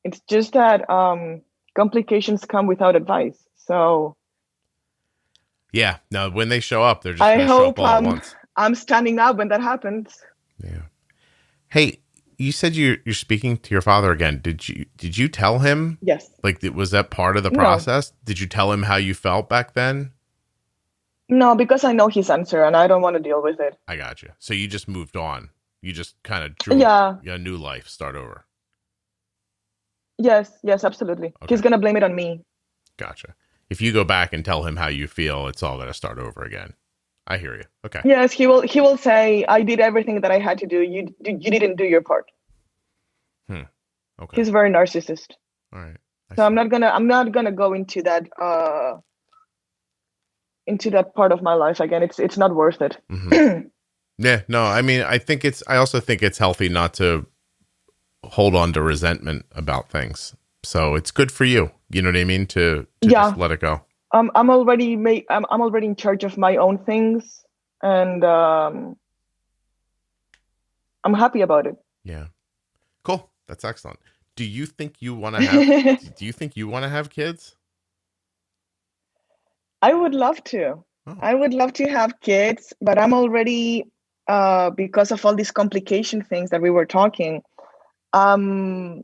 It's just that complications come without advice. So yeah, no, when they show up, they're just going to show up all at once. I'm standing up when that happens. Yeah. Hey, you said you're speaking to your father again. Did you tell him? Yes. Like, was that part of the process? No. Did you tell him how you felt back then? No, because I know his answer and I don't want to deal with it. I got you. So you just moved on. You just kind of drew a new life, start over. Yes, absolutely. Okay. He's going to blame it on me. Gotcha. If you go back and tell him how you feel, it's all going to start over again. I hear you. Okay. Yes, he will say, I did everything that I had to do. You didn't do your part. Okay. He's very narcissist. All right. So I'm not gonna go into that part of my life again. It's not worth it. Yeah, no, I mean, I also think it's healthy not to hold on to resentment about things. So it's good for you. You know what I mean? To just Yeah, let it go. I'm already in charge of my own things, and I'm happy about it. Yeah. Cool. That's excellent. Do you think you want to have, do you think you want to have kids? I would love to. Oh, I would love to have kids, but I'm already because of all these complication things that we were talking. Um,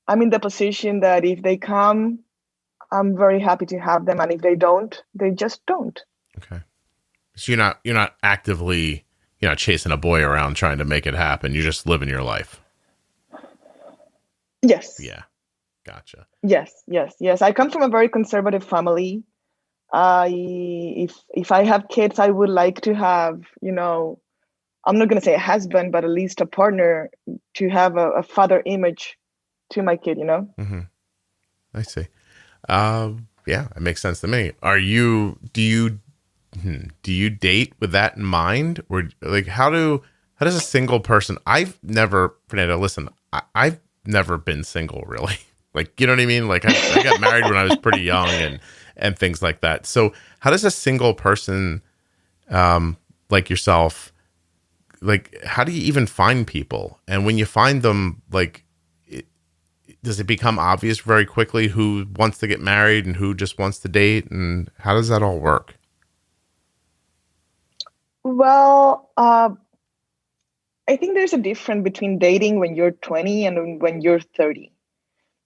I'm in the position that if they come, I'm very happy to have them, and if they don't, they just don't. okay. So you're not actively, chasing a boy around trying to make it happen. You're just living your life. Yes, Yeah. Gotcha. yes. I come from a very conservative family. I if I have kids, I would like to have, I'm not gonna say a husband, but at least a partner to have a father image to my kid, Mm-hmm. I see. Yeah, it makes sense to me. Do you date with that in mind, or like how does a single person? I've never, Fernanda, listen, I've never been single really. Like, you know what I mean? Like I got married when I was pretty young and things like that. So how does a single person, like yourself, like how do you even find people? And when you find them, like, does it become obvious very quickly who wants to get married and who just wants to date? And how does that all work? Well, I think there's a difference between dating when you're 20 and when you're 30.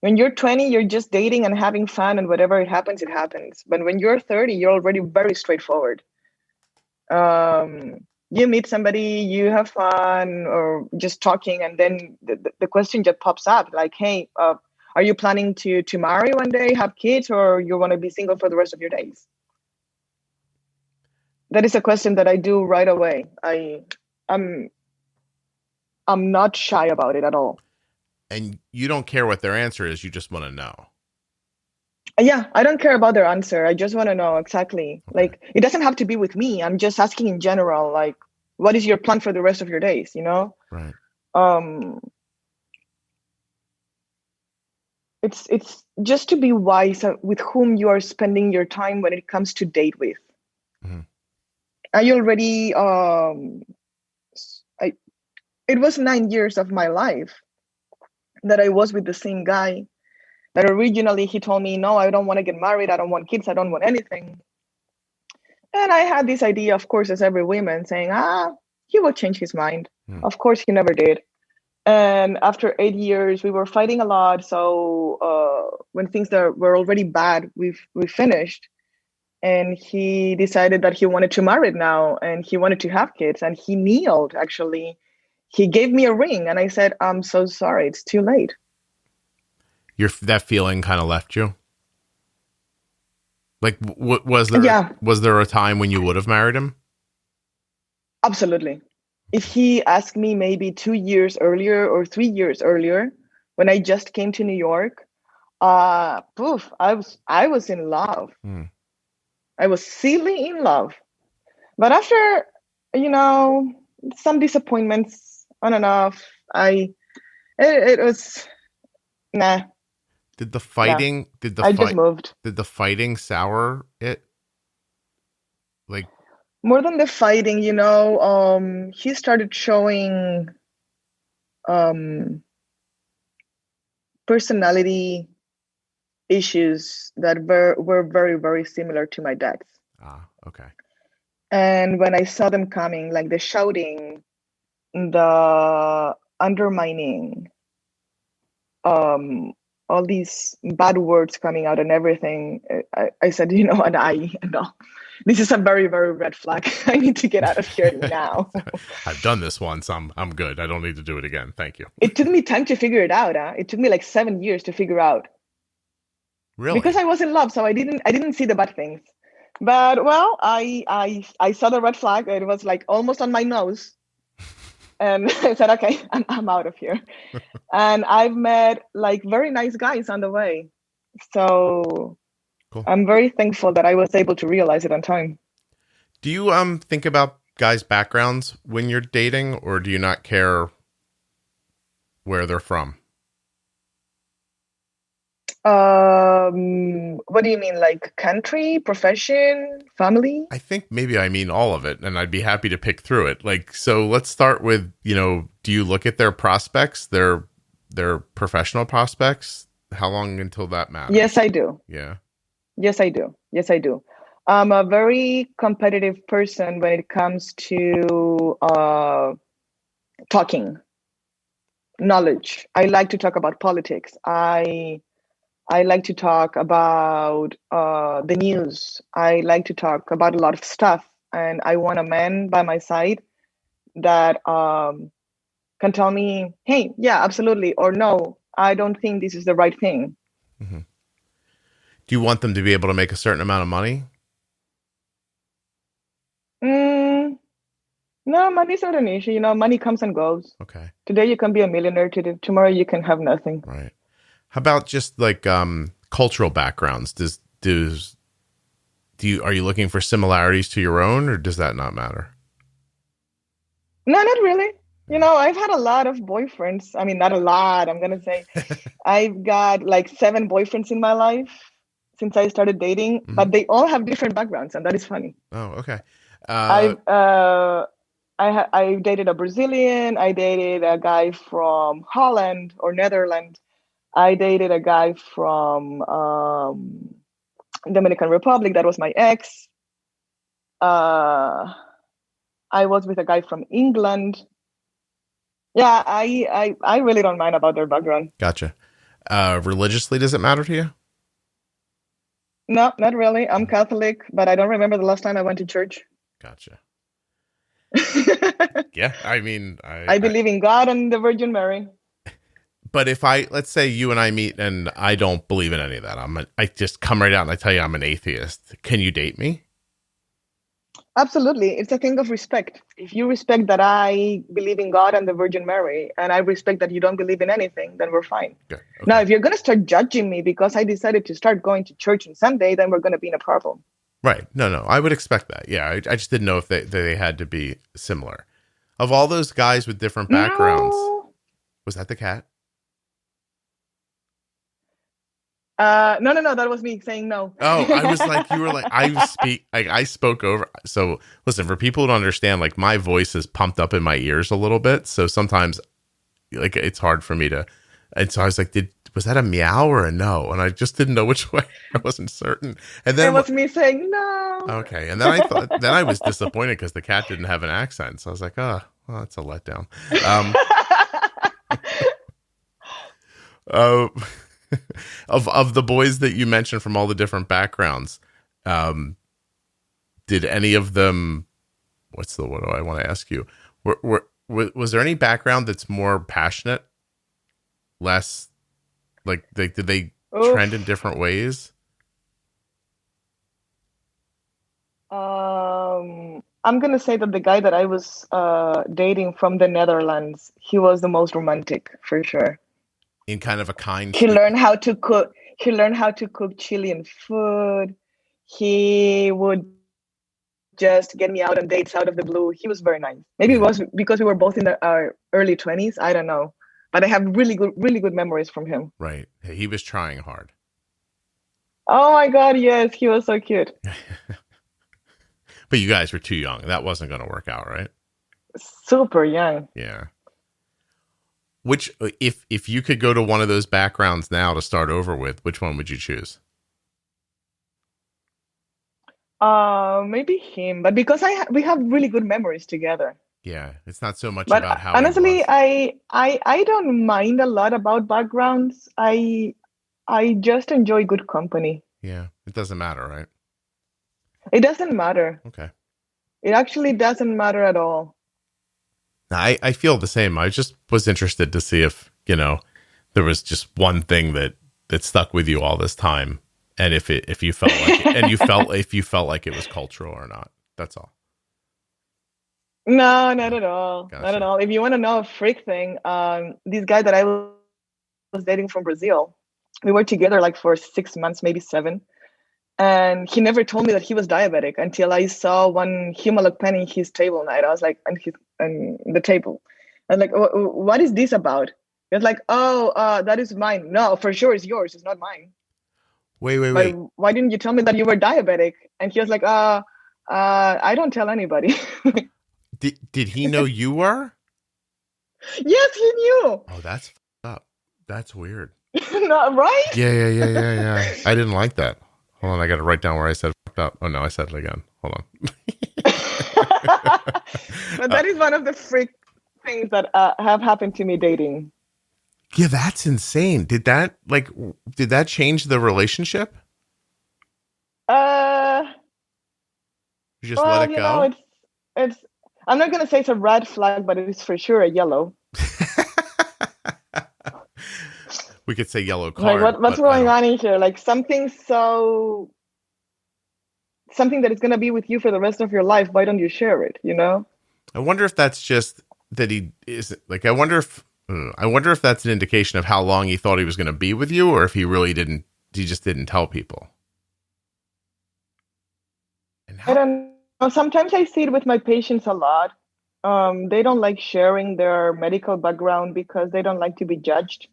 When you're 20, you're just dating and having fun, and whatever it happens, it happens. But when you're 30, you're already very straightforward. You meet somebody, you have fun, or just talking, and then the question just pops up like, hey, are you planning to marry one day, have kids, or you want to be single for the rest of your days? That is a question that I do right away. I'm not shy about it at all. And you don't care what their answer is, you just want to know. Yeah, I don't care about their answer. I just want to know exactly. Okay. Like, it doesn't have to be with me. I'm just asking in general, like, what is your plan for the rest of your days, Right. It's just to be wise with whom you are spending your time when it comes to date with. Mm-hmm. I already it was 9 years of my life that I was with the same guy that originally he told me, no, I don't want to get married, I don't want kids, I don't want anything. And I had this idea, of course, as every woman, saying, he will change his mind. Of course, he never did. And after 8 years, we were fighting a lot. So when things that were already bad, we finished. And he decided that he wanted to marry now, and he wanted to have kids. And he kneeled, actually. He gave me a ring, and I said, I'm so sorry, it's too late. That feeling kind of left you? Like, was there Yeah. Was there a time when you would have married him? Absolutely. If he asked me maybe 2 years earlier or 3 years earlier, when I just came to New York, I was in love. I was silly in love. But after, some disappointments on and off, it was nah. Did the fighting I just moved. Did the fighting sour it? Like, more than the fighting, he started showing personality issues that were very, very similar to my dad's. Okay. And when I saw them coming, like the shouting, the undermining, all these bad words coming out and everything, I said, and no, this is a very, very red flag. I need to get out of here now. I've done this once. I'm good. I don't need to do it again. Thank you. It took me time to figure it out. It took me like 7 years to figure out. Really? Because I was in love, so I didn't see the bad things. But well, I saw the red flag. It was like almost on my nose. And I said, okay, I'm out of here. And I've met like very nice guys on the way. So cool. I'm very thankful that I was able to realize it on time. Do you think about guys' backgrounds when you're dating, or do you not care where they're from? What do you mean, like country, profession, family? I think maybe I mean all of it, and I'd be happy to pick through it. Like, so let's start with, do you look at their prospects, their professional prospects? How long until that matters? Yes, I do. Yeah. Yes, I do. Yes, I do. I'm a very competitive person when it comes to talking, knowledge. I like to talk about politics. I like to talk about the news. I like to talk about a lot of stuff. And I want a man by my side that can tell me, hey, yeah, absolutely. Or no, I don't think this is the right thing. Mm-hmm. Do you want them to be able to make a certain amount of money? No, money's not an issue. Money comes and goes. Okay. Today you can be a millionaire. Tomorrow you can have nothing. Right. How about just like cultural backgrounds? Are you looking for similarities to your own, or does that not matter? No, not really. I've had a lot of boyfriends. I mean, not a lot, I'm gonna say. I've got like 7 boyfriends in my life since I started dating, but they all have different backgrounds, and that is funny. Oh, okay. I dated a Brazilian. I dated a guy from Holland or Netherlands. I dated a guy from Dominican Republic. That was my ex. I was with a guy from England. Yeah, I really don't mind about their background. Gotcha. Religiously, does it matter to you? No, not really. I'm Catholic, but I don't remember the last time I went to church. Gotcha. Yeah, I mean, I believe in God and the Virgin Mary. But if let's say you and I meet and I don't believe in any of that, I just come right out and I tell you I'm an atheist. Can you date me? Absolutely. It's a thing of respect. If you respect that I believe in God and the Virgin Mary, and I respect that you don't believe in anything, then we're fine. Okay. Now, if you're going to start judging me because I decided to start going to church on Sunday, then we're going to be in a problem. Right. No, I would expect that. Yeah, I just didn't know if they had to be similar. Of all those guys with different backgrounds, was that the cat? No, that was me saying no. Oh, I was like, you were like, I spoke over. So listen, for people who don't understand, like my voice is pumped up in my ears a little bit. So sometimes like it's hard for me to, and so I was like, was that a meow or a no? And I just didn't know which way. I wasn't certain. And then it was me saying no. Okay. And then I thought, then I was disappointed because the cat didn't have an accent. So I was like, oh, well, that's a letdown. Of the boys that you mentioned from all the different backgrounds, did any of them, what do I want to ask you? Was there any background that's more passionate, less like did they trend in different ways? I'm going to say that the guy that I was dating from the Netherlands, he was the most romantic for sure. In kind of a kind. He learned how to cook. He learned how to cook Chilean food. He would just get me out on dates out of the blue. He was very nice. Maybe it was because we were both in our early 20s. I don't know, but I have really good memories from him. Right. He was trying hard. Oh my God, yes, he was so cute. But you guys were too young. That wasn't going to work out, right? Super young. Yeah. Which, if you could go to one of those backgrounds now to start over with, which one would you choose? Maybe him, but because we have really good memories together. Yeah, it's not so much about how. Honestly, I don't mind a lot about backgrounds. I just enjoy good company. Yeah, it doesn't matter, right? It doesn't matter. Okay. It actually doesn't matter at all. I feel the same. I just was interested to see if, there was just one thing that stuck with you all this time, and if you felt like it, and if you felt like it was cultural or not. That's all. No, not at all. Gotcha. Not at all. If you want to know a freak thing, this guy that I was dating from Brazil, we were together like for 6 months, maybe 7. And he never told me that he was diabetic until I saw one Humalog pen in his table night. I was like, on the table. I was like, what is this about? He was like, oh, that is mine. No, for sure it's yours. It's not mine. Wait. But why didn't you tell me that you were diabetic? And he was like, I don't tell anybody. Did he know you were? Yes, he knew. Oh, that's up. That's weird. No, right? Yeah. I didn't like that. Hold on, I got to write down where I said fucked up. Oh no, I said it again. Hold on. But that is one of the freak things that have happened to me dating. Yeah, that's insane. Did that change the relationship? You just let it go? It's I'm not gonna say it's a red flag, but it is for sure a yellow. We could say yellow card. Like what's going on in here? Like something that is gonna be with you for the rest of your life. Why don't you share it? You know? I wonder if that's just that he is like. I wonder if that's an indication of how long he thought he was going to be with you, or if he really didn't. He just didn't tell people. I don't know. Sometimes I see it with my patients a lot. They don't like sharing their medical background because they don't like to be judged.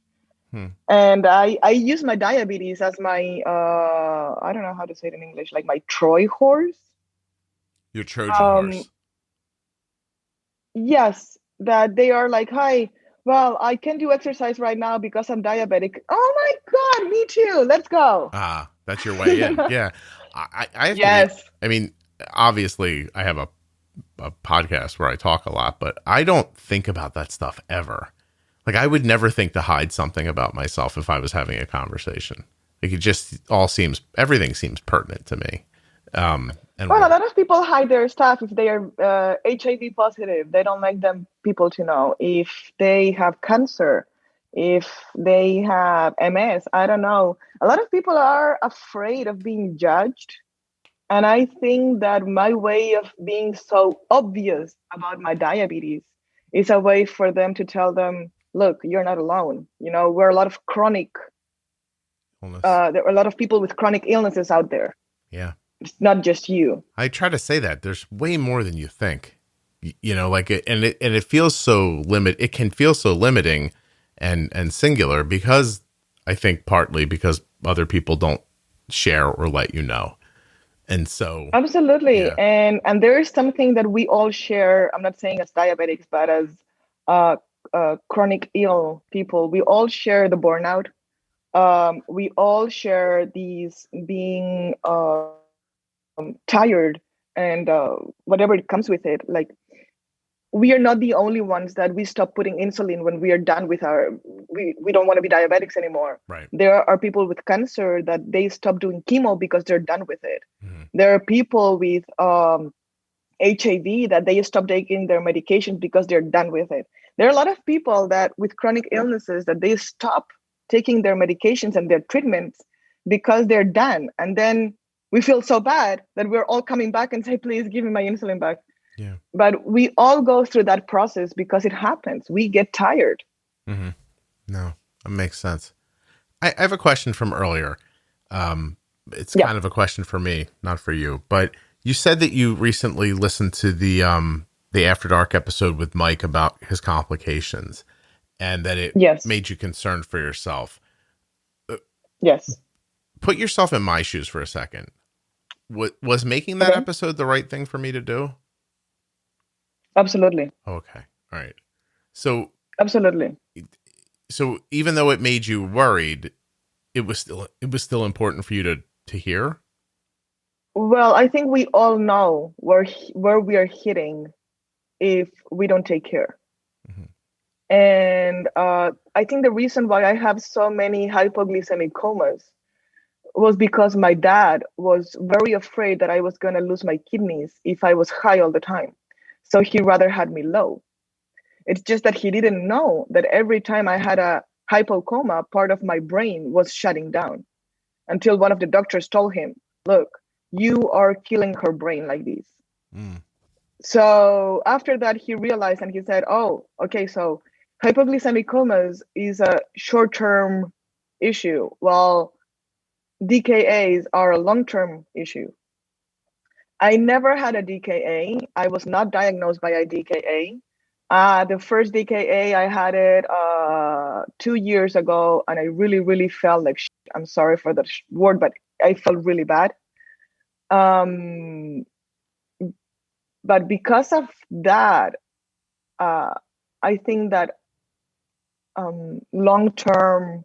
And I use my diabetes as my, I don't know how to say it in English, like my Troy horse. Your Trojan horse. Yes, that they are like, hi, well, I can do exercise right now because I'm diabetic. Oh my God, me too. Let's go. Ah, that's your way in. Yeah. I have yes. I mean, obviously I have a podcast where I talk a lot, but I don't think about that stuff ever. Like I would never think to hide something about myself if I was having a conversation. Like it just everything seems pertinent to me. A lot of people hide their stuff if they are HIV positive. They don't like people to know. If they have cancer, if they have MS, I don't know. A lot of people are afraid of being judged. And I think that my way of being so obvious about my diabetes is a way for them to tell them, look, you're not alone. You know, we're a lot of chronic, there are a lot of people with chronic illnesses out there. Yeah. It's not just you. I try to say that there's way more than you think, you know, like, it feels so it can feel so limiting and singular because I think partly because other people don't share or let you know. And so. Absolutely. Yeah. And there is something that we all share. I'm not saying as diabetics, but as chronic ill people, we all share the burnout. We all share these being tired and whatever it comes with it. Like we are not the only ones that we stop putting insulin when we are done with we don't want to be diabetics anymore. Right. There are people with cancer that they stop doing chemo because they're done with it. Mm-hmm. There are people with HIV that they stop taking their medications because they're done with it. There are a lot of people that with chronic illnesses that they stop taking their medications and their treatments because they're done. And then we feel so bad that we're all coming back and say, please give me my insulin back. Yeah. But we all go through that process because it happens. We get tired. Mm-hmm. No, that makes sense. I have a question from earlier. It's kind of a question for me, not for you. But you said that you recently listened to the After Dark episode with Mike about his complications, and that it made you concerned for yourself. Yes. Put yourself in my shoes for a second. Was making that episode the right thing for me to do? Absolutely. Okay. All right. So absolutely. So even though it made you worried, it was still important for you to hear? Well, I think we all know where we are hitting if we don't take care. Mm-hmm. And I think the reason why I have so many hypoglycemic comas was because my dad was very afraid that I was going to lose my kidneys if I was high all the time. So he rather had me low. It's just that he didn't know that every time I had a hypocoma, part of my brain was shutting down until one of the doctors told him, look, you are killing her brain like this. Mm. So after that, he realized and he said, oh, okay, so hypoglycemic comas is a short-term issue. Well, DKAs are a long-term issue. I never had a DKA. I was not diagnosed by a DKA. The first DKA, I had it 2 years ago, and I really, really felt like shit. I'm sorry for the word, but I felt really bad. But because of that, I think that long-term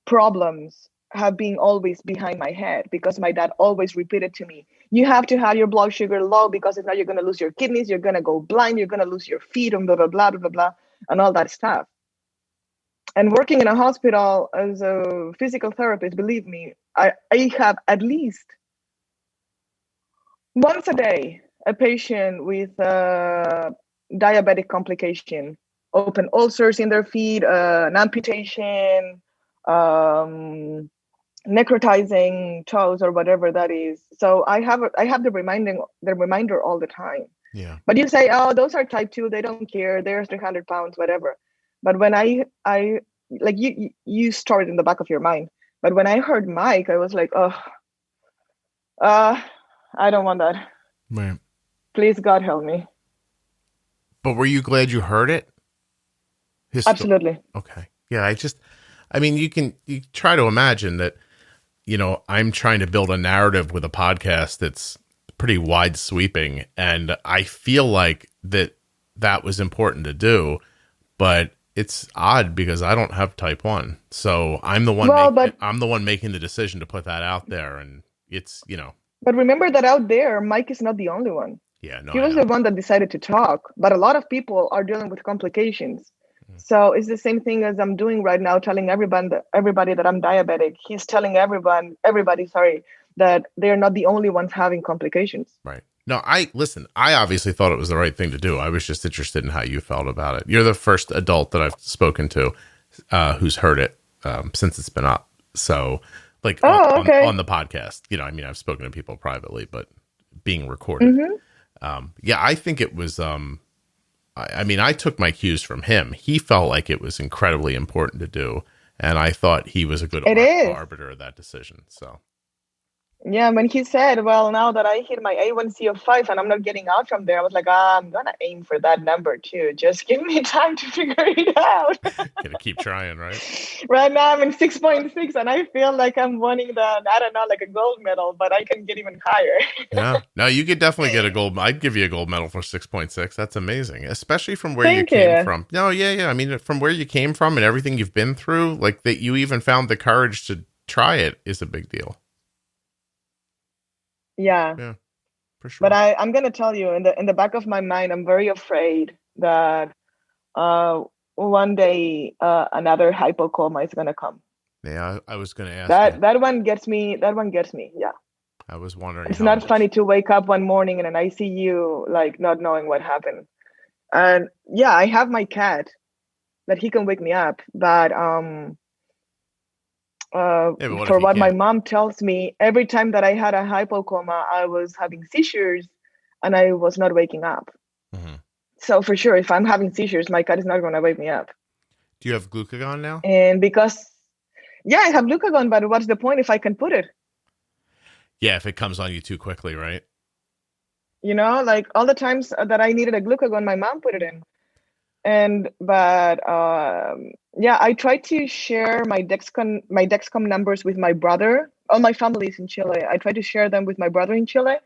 problems have been always behind my head, because my dad always repeated to me, you have to have your blood sugar low, because if not, you're going to lose your kidneys, you're going to go blind, you're going to lose your feet, and blah, blah, blah, blah, blah, and all that stuff. And working in a hospital as a physical therapist, believe me, I have at least once a day a patient with diabetic complication, open ulcers in their feet, an amputation, necrotizing toes, or whatever that is. So I have the reminder all the time. Yeah. But you say, oh, those are type 2, they don't care, they're 300 pounds, whatever. But when I like you store it in the back of your mind. But when I heard Mike, I was like, oh, I don't want that. Right. Please, God, help me. But were you glad you heard it? Absolutely. Okay. Yeah. I mean, you try to imagine that, I'm trying to build a narrative with a podcast that's pretty wide sweeping. And I feel like that was important to do, but it's odd because I don't have type 1. So I'm the one, I'm the one making the decision to put that out there. And it's, But remember that out there, Mike is not the only one. Yeah, no, he was the one that decided to talk, but a lot of people are dealing with complications. So it's the same thing as I'm doing right now, telling everybody that I'm diabetic. He's telling everybody, that they're not the only ones having complications. Right. No, I obviously thought it was the right thing to do. I was just interested in how you felt about it. You're the first adult that I've spoken to who's heard it since it's been up. So like on the podcast, I've spoken to people privately, but being recorded. Yeah, I think it was, I took my cues from him. He felt like it was incredibly important to do. And I thought he was a good arbiter of that decision. So. Yeah, when he said, well, now that I hit my A1C of 5 and I'm not getting out from there, I was like, I'm going to aim for that number too. Just give me time to figure it out. Gonna keep trying, right? Right now I'm in 6.6 and I feel like I'm winning like a gold medal, but I can get even higher. Yeah, no, you could definitely get a gold. I'd give you a gold medal for 6.6. That's amazing, especially from where you came from. No, yeah. I mean, from where you came from and everything you've been through, like that you even found the courage to try it is a big deal. Yeah, for sure. But I'm gonna tell you, in the back of my mind, I'm very afraid that one day another hypocoma is gonna come. Yeah, I was gonna ask that one gets me. Yeah, I was wondering. It's not funny to wake up one morning and then I see you like not knowing what happened. And yeah, I have my cat that he can wake me up, but for what my mom tells me, every time that I had a hypocoma, I was having seizures and I was not waking up. Mm-hmm. So for sure, if I'm having seizures, my cat is not going to wake me up. Do you have glucagon now? And I have glucagon, but what's the point if I can put it? Yeah, if it comes on you too quickly, right? Like all the times that I needed a glucagon, my mom put it in. I tried to share my Dexcom numbers with my brother. All my family is in Chile. I tried to share them with my brother in Chile,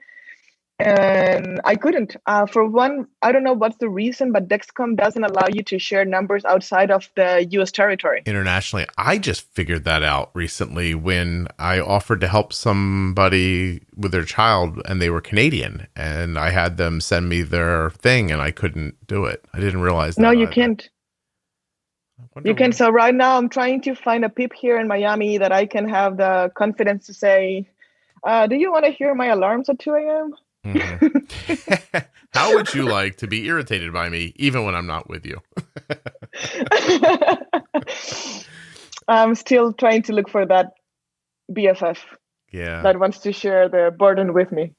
and I couldn't. For one, I don't know what's the reason, but Dexcom doesn't allow you to share numbers outside of the U.S. territory. Internationally, I just figured that out recently when I offered to help somebody with their child, and they were Canadian, and I had them send me their thing, and I couldn't do it. I didn't realize that. No, you can't. You can. So right now, I'm trying to find a PIP here in Miami that I can have the confidence to say, "Do you want to hear my alarms at 2 a.m.?" Mm-hmm. How would you like to be irritated by me even when I'm not with you? I'm still trying to look for that BFF that wants to share the burden with me.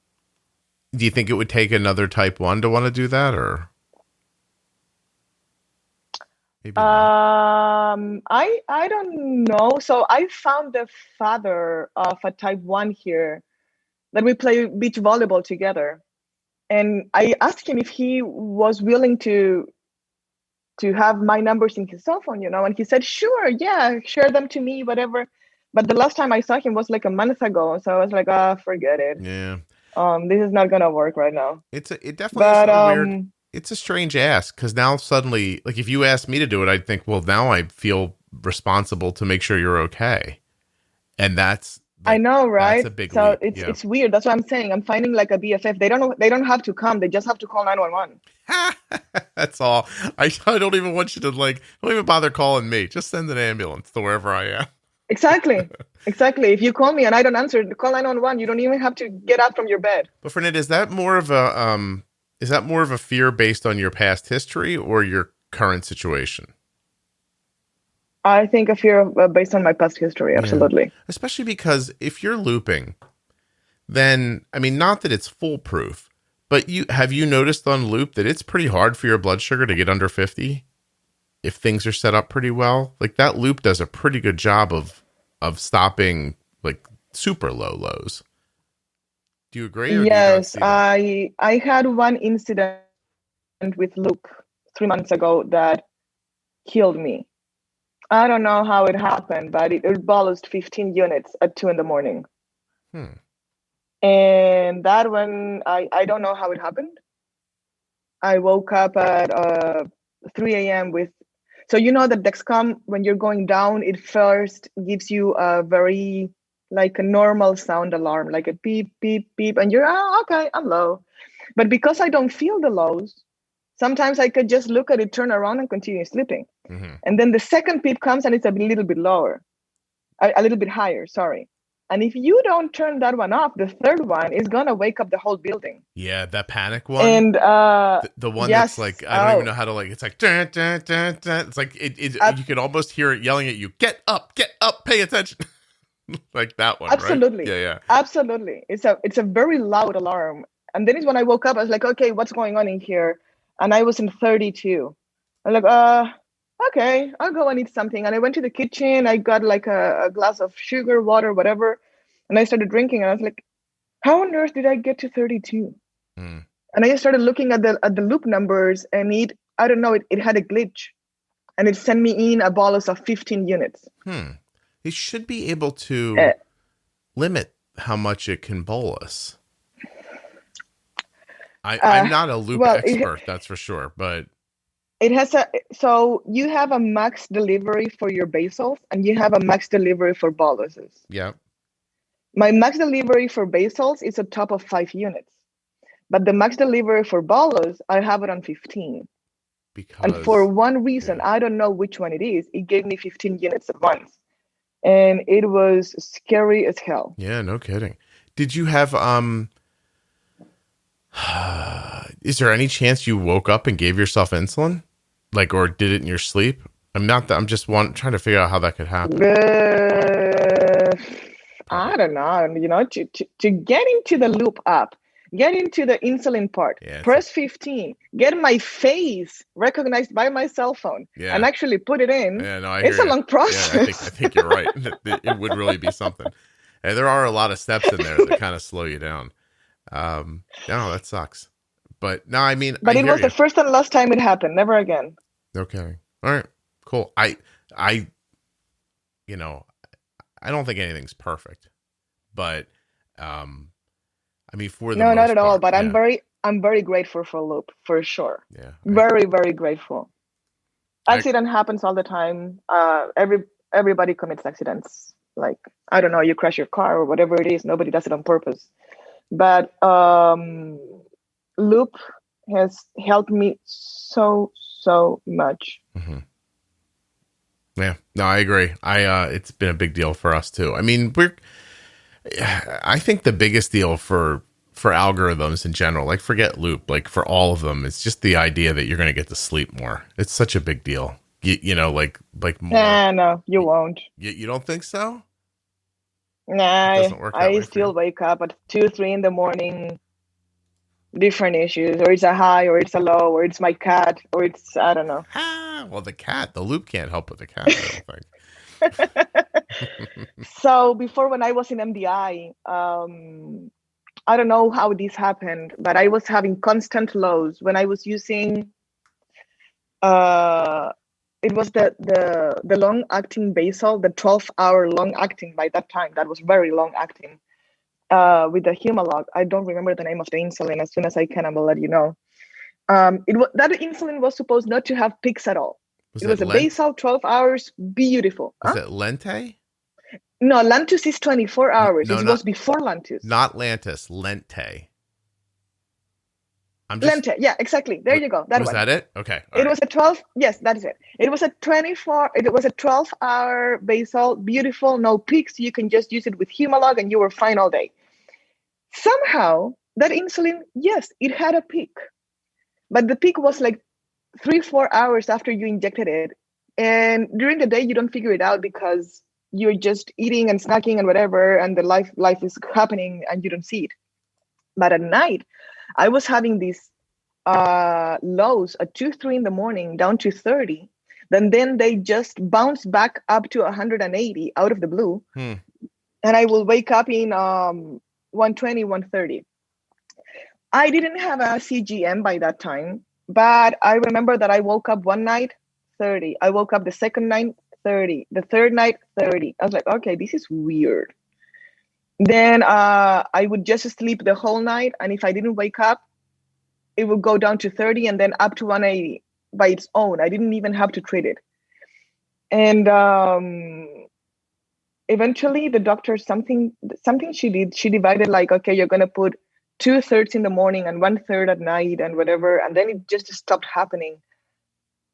Do you think it would take another type 1 to want to do that, or Maybe not. I don't know. So I found the father of a type 1 here that we play beach volleyball together. And I asked him if he was willing to have my numbers in his cell phone, and he said, sure, yeah, share them to me, whatever. But the last time I saw him was like a month ago. So I was like, forget it. Yeah. This is not gonna work right now. It definitely is a weird. It's a strange ask because now suddenly, like if you asked me to do it, I'd think, well, now I feel responsible to make sure you're okay, and that's. I know, right? That's a big so leap. It's weird. That's what I'm saying. I'm finding like a BFF. They don't have to come. They just have to call 911. That's all. I don't even want you to don't even bother calling me. Just send an ambulance to wherever I am. Exactly. If you call me and I don't answer, call 911. You don't even have to get up from your bed. But Fernanda, is that more of a fear based on your past history or your current situation? I think a fear based on my past history, absolutely. Yeah. Especially because if you're looping, then, I mean, not that it's foolproof, but have you noticed on loop that it's pretty hard for your blood sugar to get under 50 if things are set up pretty well? Like that loop does a pretty good job of stopping like super low lows. Do you agree? Yes, I had one incident with loop 3 months ago that killed me. I don't know how it happened, but it bolused 15 units at 2 a.m. And that one, I don't know how it happened. I woke up at 3 a.m. with, so you know that Dexcom, when you're going down, it first gives you a very, like a normal sound alarm, like a beep, beep, beep, and you're, okay, I'm low. But because I don't feel the lows, sometimes I could just look at it, turn around and continue sleeping. Mm-hmm. And then the second beep comes and it's a little bit lower, a little bit higher, sorry. And if you don't turn that one off, the third one is going to wake up the whole building. Yeah, that panic one. And the one that's like, I don't even know how to it's like, dun, dun, dun, dun. It's like, you can almost hear it yelling at you, get up, pay attention. Like that one, absolutely. Right? Yeah. Absolutely. It's a very loud alarm. And then when I woke up, I was like, okay, what's going on in here? And I was in 32. I'm like, okay, I'll go and eat something. And I went to the kitchen. I got like a glass of sugar, water, whatever. And I started drinking. And I was like, how on earth did I get to 32? And I started looking at the loop numbers, and it had a glitch. And it sent me in a bolus of 15 units. It should be able to limit how much it can bolus. I'm not a loop expert, that's for sure, but it has so you have a max delivery for your basals and you have a max delivery for boluses. Yeah. My max delivery for basals is a top of 5 units, but the max delivery for bolus, I have it on 15. And for one reason, I don't know which one it is, it gave me 15 units at once. And it was scary as hell. Yeah, no kidding. Did you have, is there any chance you woke up and gave yourself insulin? Like, or did it in your sleep? I'm just trying to figure out how that could happen. I don't know, to get into the loop up, get into the insulin part, press 15, get my face recognized by my cell phone, and actually put it in. Yeah, no, it's a long process. Yeah, I think you're right. It would really be something. And there are a lot of steps in there that kind of slow you down. No, that sucks. But no, I mean, but it was the first and last time it happened. Never again. Okay. All right. Cool. I don't think anything's perfect, but I mean, for the most not at all. part, but I'm very grateful for Loop, for sure. Yeah. Very, very grateful. Accident happens all the time. Everybody commits accidents. Like, I don't know, you crash your car or whatever it is. Nobody does it on purpose. But Loop has helped me so much. Mm-hmm. Yeah, no, I agree. It's been a big deal for us too. I mean, I think the biggest deal for algorithms in general, like forget Loop, like for all of them, it's just the idea that you're going to get to sleep more. It's such a big deal. Like more. No, you won't. You don't think so? Nah, I still wake up at 2-3 in the morning. Different issues, or it's a high, or it's a low, or it's my cat, or it's, I don't know. Well, the loop can't help with the cat, I don't think. So before, when I was in MDI, I don't know how this happened, but I was having constant lows when I was using. It was the long acting basal, the 12-hour long acting by that time. That was very long acting. With the Humalog, I don't remember the name of the insulin. As soon as I can, I will let you know. That insulin was supposed not to have peaks at all. It was a basal, 12 hours, beautiful. Was it Lente? No, Lantus is 24 hours. No, it was before Lantus. Not Lantus, Lente. Lente, yeah, exactly. There you go. Was that it? Okay. It was a 12. Yes, that is it. It was a 24. It was a 12-hour basal, beautiful, no peaks. You can just use it with Humalog, and you were fine all day. Somehow, that insulin, yes, it had a peak, but the peak was like 3-4 hours after you injected it, and during the day you don't figure it out because you're just eating and snacking and whatever, and the life is happening and you don't see it. But at night, I was having these lows at 2-3 in the morning down to 30. Then they just bounce back up to 180 out of the blue. And I will wake up in 120, 130. I didn't have a CGM by that time, but I remember that I woke up one night, 30. I woke up the second night, 30. The third night, 30. I was like, okay, this is weird. Then I would just sleep the whole night, and if I didn't wake up, it would go down to 30 and then up to 180 by its own. I didn't even have to treat it. And eventually the doctor, something she did, she divided like, okay, you're going to put 2/3 in the morning and 1/3 at night and whatever. And then it just stopped happening.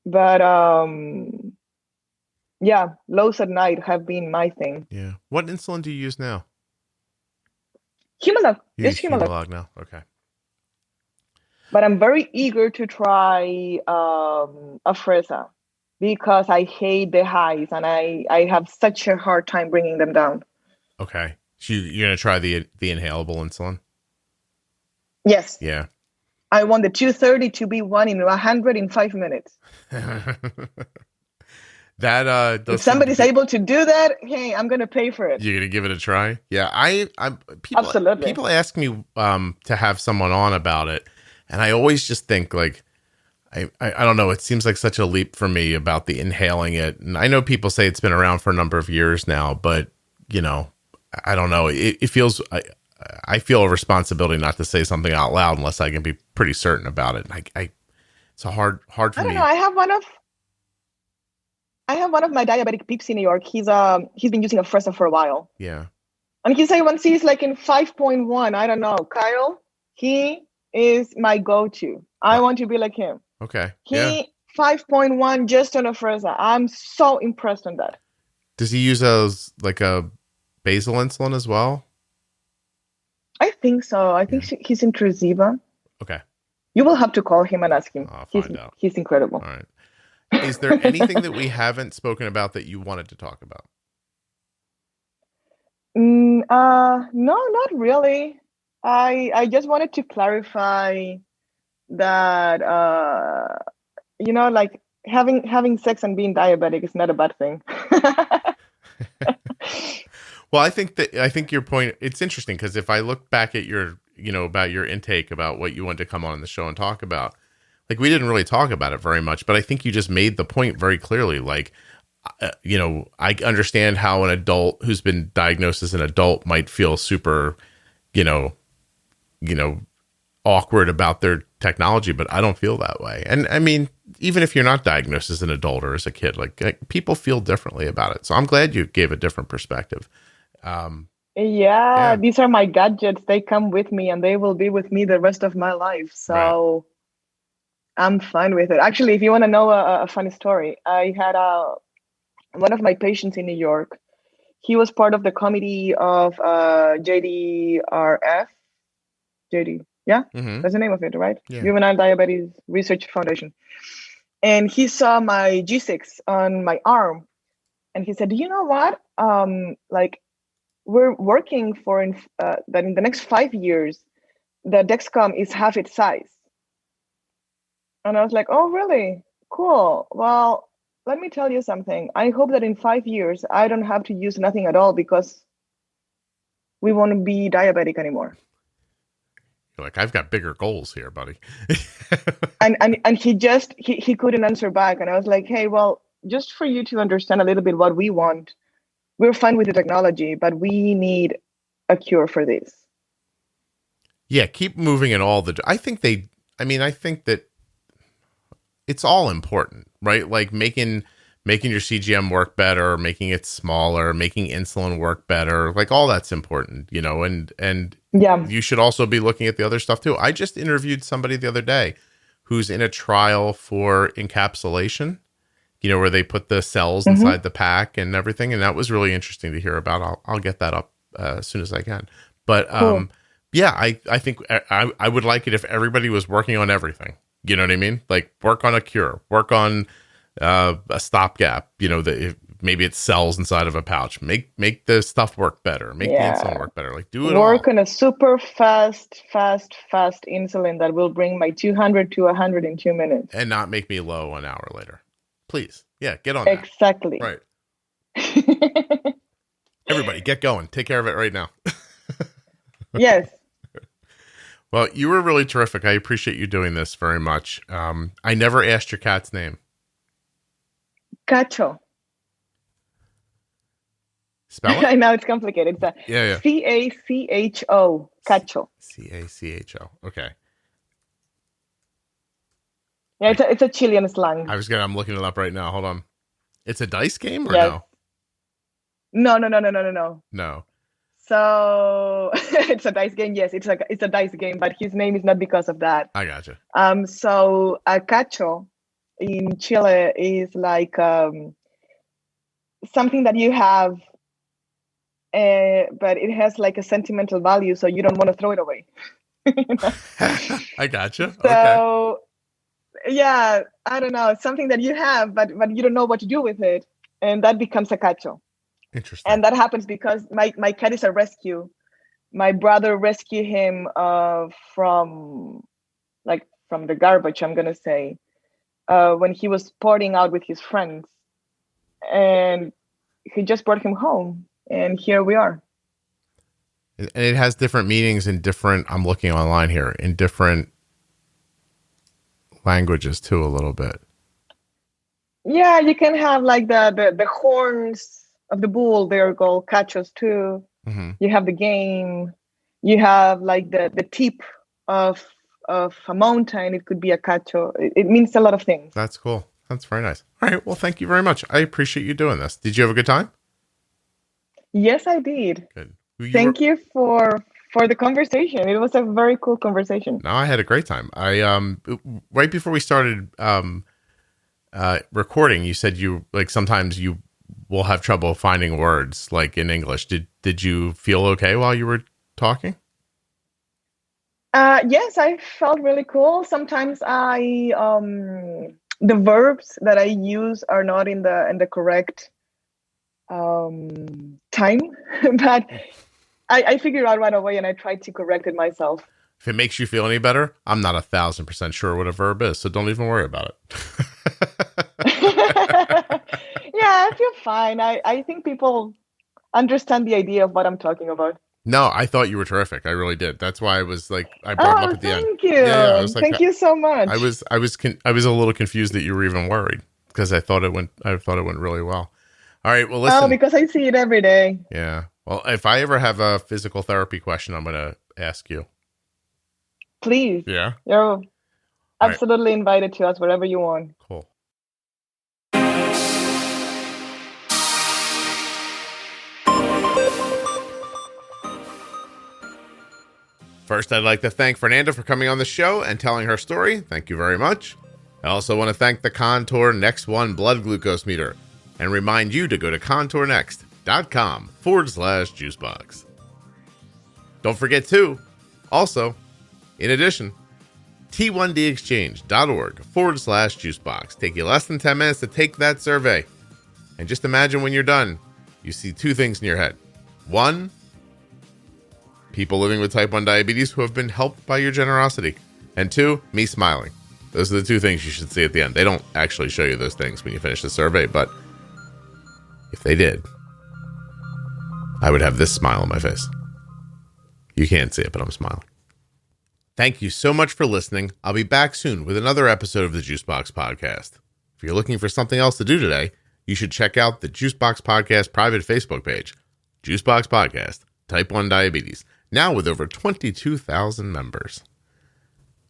But yeah, lows at night have been my thing. Yeah. What insulin do you use now? Humalog. Just Humalog now. Okay. But I'm very eager to try Afrezza because I hate the highs and I have such a hard time bringing them down. Okay. So you're going to try the inhalable insulin? Yes. Yeah. I want the 230 to be 1 in 100 in 5 minutes. That if somebody's able to do that, hey, I'm going to pay for it. You're going to give it a try? Yeah. Absolutely. People ask me to have someone on about it. And I always just think like, I don't know. It seems like such a leap for me about the inhaling it. And I know people say it's been around for a number of years now, but you know, I don't know. It feels, I feel a responsibility not to say something out loud unless I can be pretty certain about it. It's a hard for me. I don't know. I have one of my diabetic peeps in New York. He's been using Afrezza for a while. Yeah. And his A1C is like in 5.1. I don't know. Kyle, he is my go-to. I want to be like him. Okay. He 5.1 just on Afrezza. I'm so impressed on that. Does he use those like a basal insulin as well? I think so. I think he's in Tresiba. Okay. You will have to call him and ask him. I'll find out. He's incredible. All right. Is there anything that we haven't spoken about that you wanted to talk about? No, not really. I just wanted to clarify that like having sex and being diabetic is not a bad thing. Well, I think your point, it's interesting because if I look back at your, about your intake, about what you wanted to come on the show and talk about, like we didn't really talk about it very much, but I think you just made the point very clearly. Like, I understand how an adult who's been diagnosed as an adult might feel super, awkward about their technology, but I don't feel that way. And I mean, even if you're not diagnosed as an adult or as a kid, like people feel differently about it. So I'm glad you gave a different perspective. Yeah, these are my gadgets. They come with me and they will be with me the rest of my life. So I'm fine with it. Actually, if you want to know a funny story, I had one of my patients in New York. He was part of the committee of JDRF. JD, yeah, that's the name of it, right? Yeah. Juvenile Diabetes Research Foundation. And he saw my G6 on my arm, and he said, "Do you know what? We're working for that in the next 5 years, the Dexcom is half its size." And I was like, "Oh, really?" Cool. Well, let me tell you something. I hope that in 5 years, I don't have to use nothing at all because we won't be diabetic anymore. You're like, I've got bigger goals here, buddy. and he couldn't answer back. And I was like, hey, well, just for you to understand a little bit what we want, we're fine with the technology, but we need a cure for this. Yeah, keep moving in all I think that it's all important, right? Like making your CGM work better, making it smaller, making insulin work better, like all that's important, you know, and yeah, you should also be looking at the other stuff too. I just interviewed somebody the other day who's in a trial for encapsulation, you know, where they put the cells inside the pack and everything. And that was really interesting to hear about. I'll get that up as soon as I can. But cool. yeah, I think I would like it if everybody was working on everything. You know what I mean? Like work on a cure, work on a stopgap, you know, maybe it's cells inside of a pouch. Make the stuff work better. Make the insulin work better. Like do it work all. on a super fast insulin that will bring my 200 to 100 in 2 minutes. And not make me low an hour later. Please. Yeah, get on exactly. that. Right. Everybody, get going. Take care of it right now. Yes. Well, you were really terrific. I appreciate you doing this very much. I never asked your cat's name. Cahcho. Spell it? I know it's complicated. It's Cahcho. Cahcho. Cacho. Okay. Yeah, it's a Chilean slang. I'm looking it up right now. Hold on. It's a dice game or yes. no? No. So it's a dice game. Yes, it's a dice game, but his name is not because of that. I gotcha. So a Cahcho in Chile is like something that you have, but it has like a sentimental value, so you don't want to throw it away. I gotcha. So yeah, I don't know, it's something that you have, but you don't know what to do with it, and that becomes a Cahcho. Interesting. And that happens because my cat is a rescue. My brother rescued him from the garbage, I'm gonna say, when he was partying out with his friends, and he just brought him home, and here we are. And it has different meanings in different. I'm looking online here in different languages too, a little bit. Yeah, you can have like the horns of the bull. They're called cachos too. Mm-hmm. You have the game. You have like the tip of a mountain. It could be a cacho. It means a lot of things. That's cool. That's very nice. All right. Well, thank you very much. I appreciate you doing this. Did you have a good time? Yes, I did. Good. Thank you for the conversation. It was a very cool conversation. No, I had a great time. I right before we started recording, you said you sometimes you will have trouble finding words like in English. Did you feel okay while you were talking? Yes, I felt really cool. Sometimes the verbs that I use are not in the correct time, but I figured out right away, and I tried to correct it myself. If it makes you feel any better, I'm not 1,000% sure what a verb is, so don't even worry about it. Yeah, I feel fine. I think people understand the idea of what I'm talking about. No, I thought you were terrific. I really did. That's why I was like, I brought it up at the end. Thank you. Yeah, I was like, thank you so much. I was a little confused that you were even worried because I thought it went really well. All right. Well, listen. Oh, because I see it every day. Yeah. Well, if I ever have a physical therapy question, I'm going to ask you. Please. Yeah. You're absolutely invited to us wherever you want. Cool. First, I'd like to thank Fernanda for coming on the show and telling her story. Thank you very much. I also want to thank the Contour Next One blood glucose meter and remind you to go to contournext.com/juicebox. Don't forget to, also, in addition, t1dexchange.org/juicebox. Take you less than 10 minutes to take that survey. And just imagine when you're done, you see two things in your head. One, people living with type 1 diabetes who have been helped by your generosity. And two, me smiling. Those are the two things you should see at the end. They don't actually show you those things when you finish the survey, but if they did, I would have this smile on my face. You can't see it, but I'm smiling. Thank you so much for listening. I'll be back soon with another episode of the Juicebox Podcast. If you're looking for something else to do today, you should check out the Juicebox Podcast private Facebook page. Juicebox Podcast, Type 1 Diabetes, now with over 22,000 members.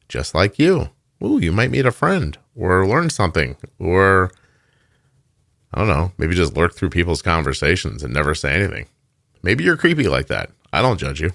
Just like you. Ooh, you might meet a friend or learn something, or I don't know, maybe just lurk through people's conversations and never say anything. Maybe you're creepy like that. I don't judge you.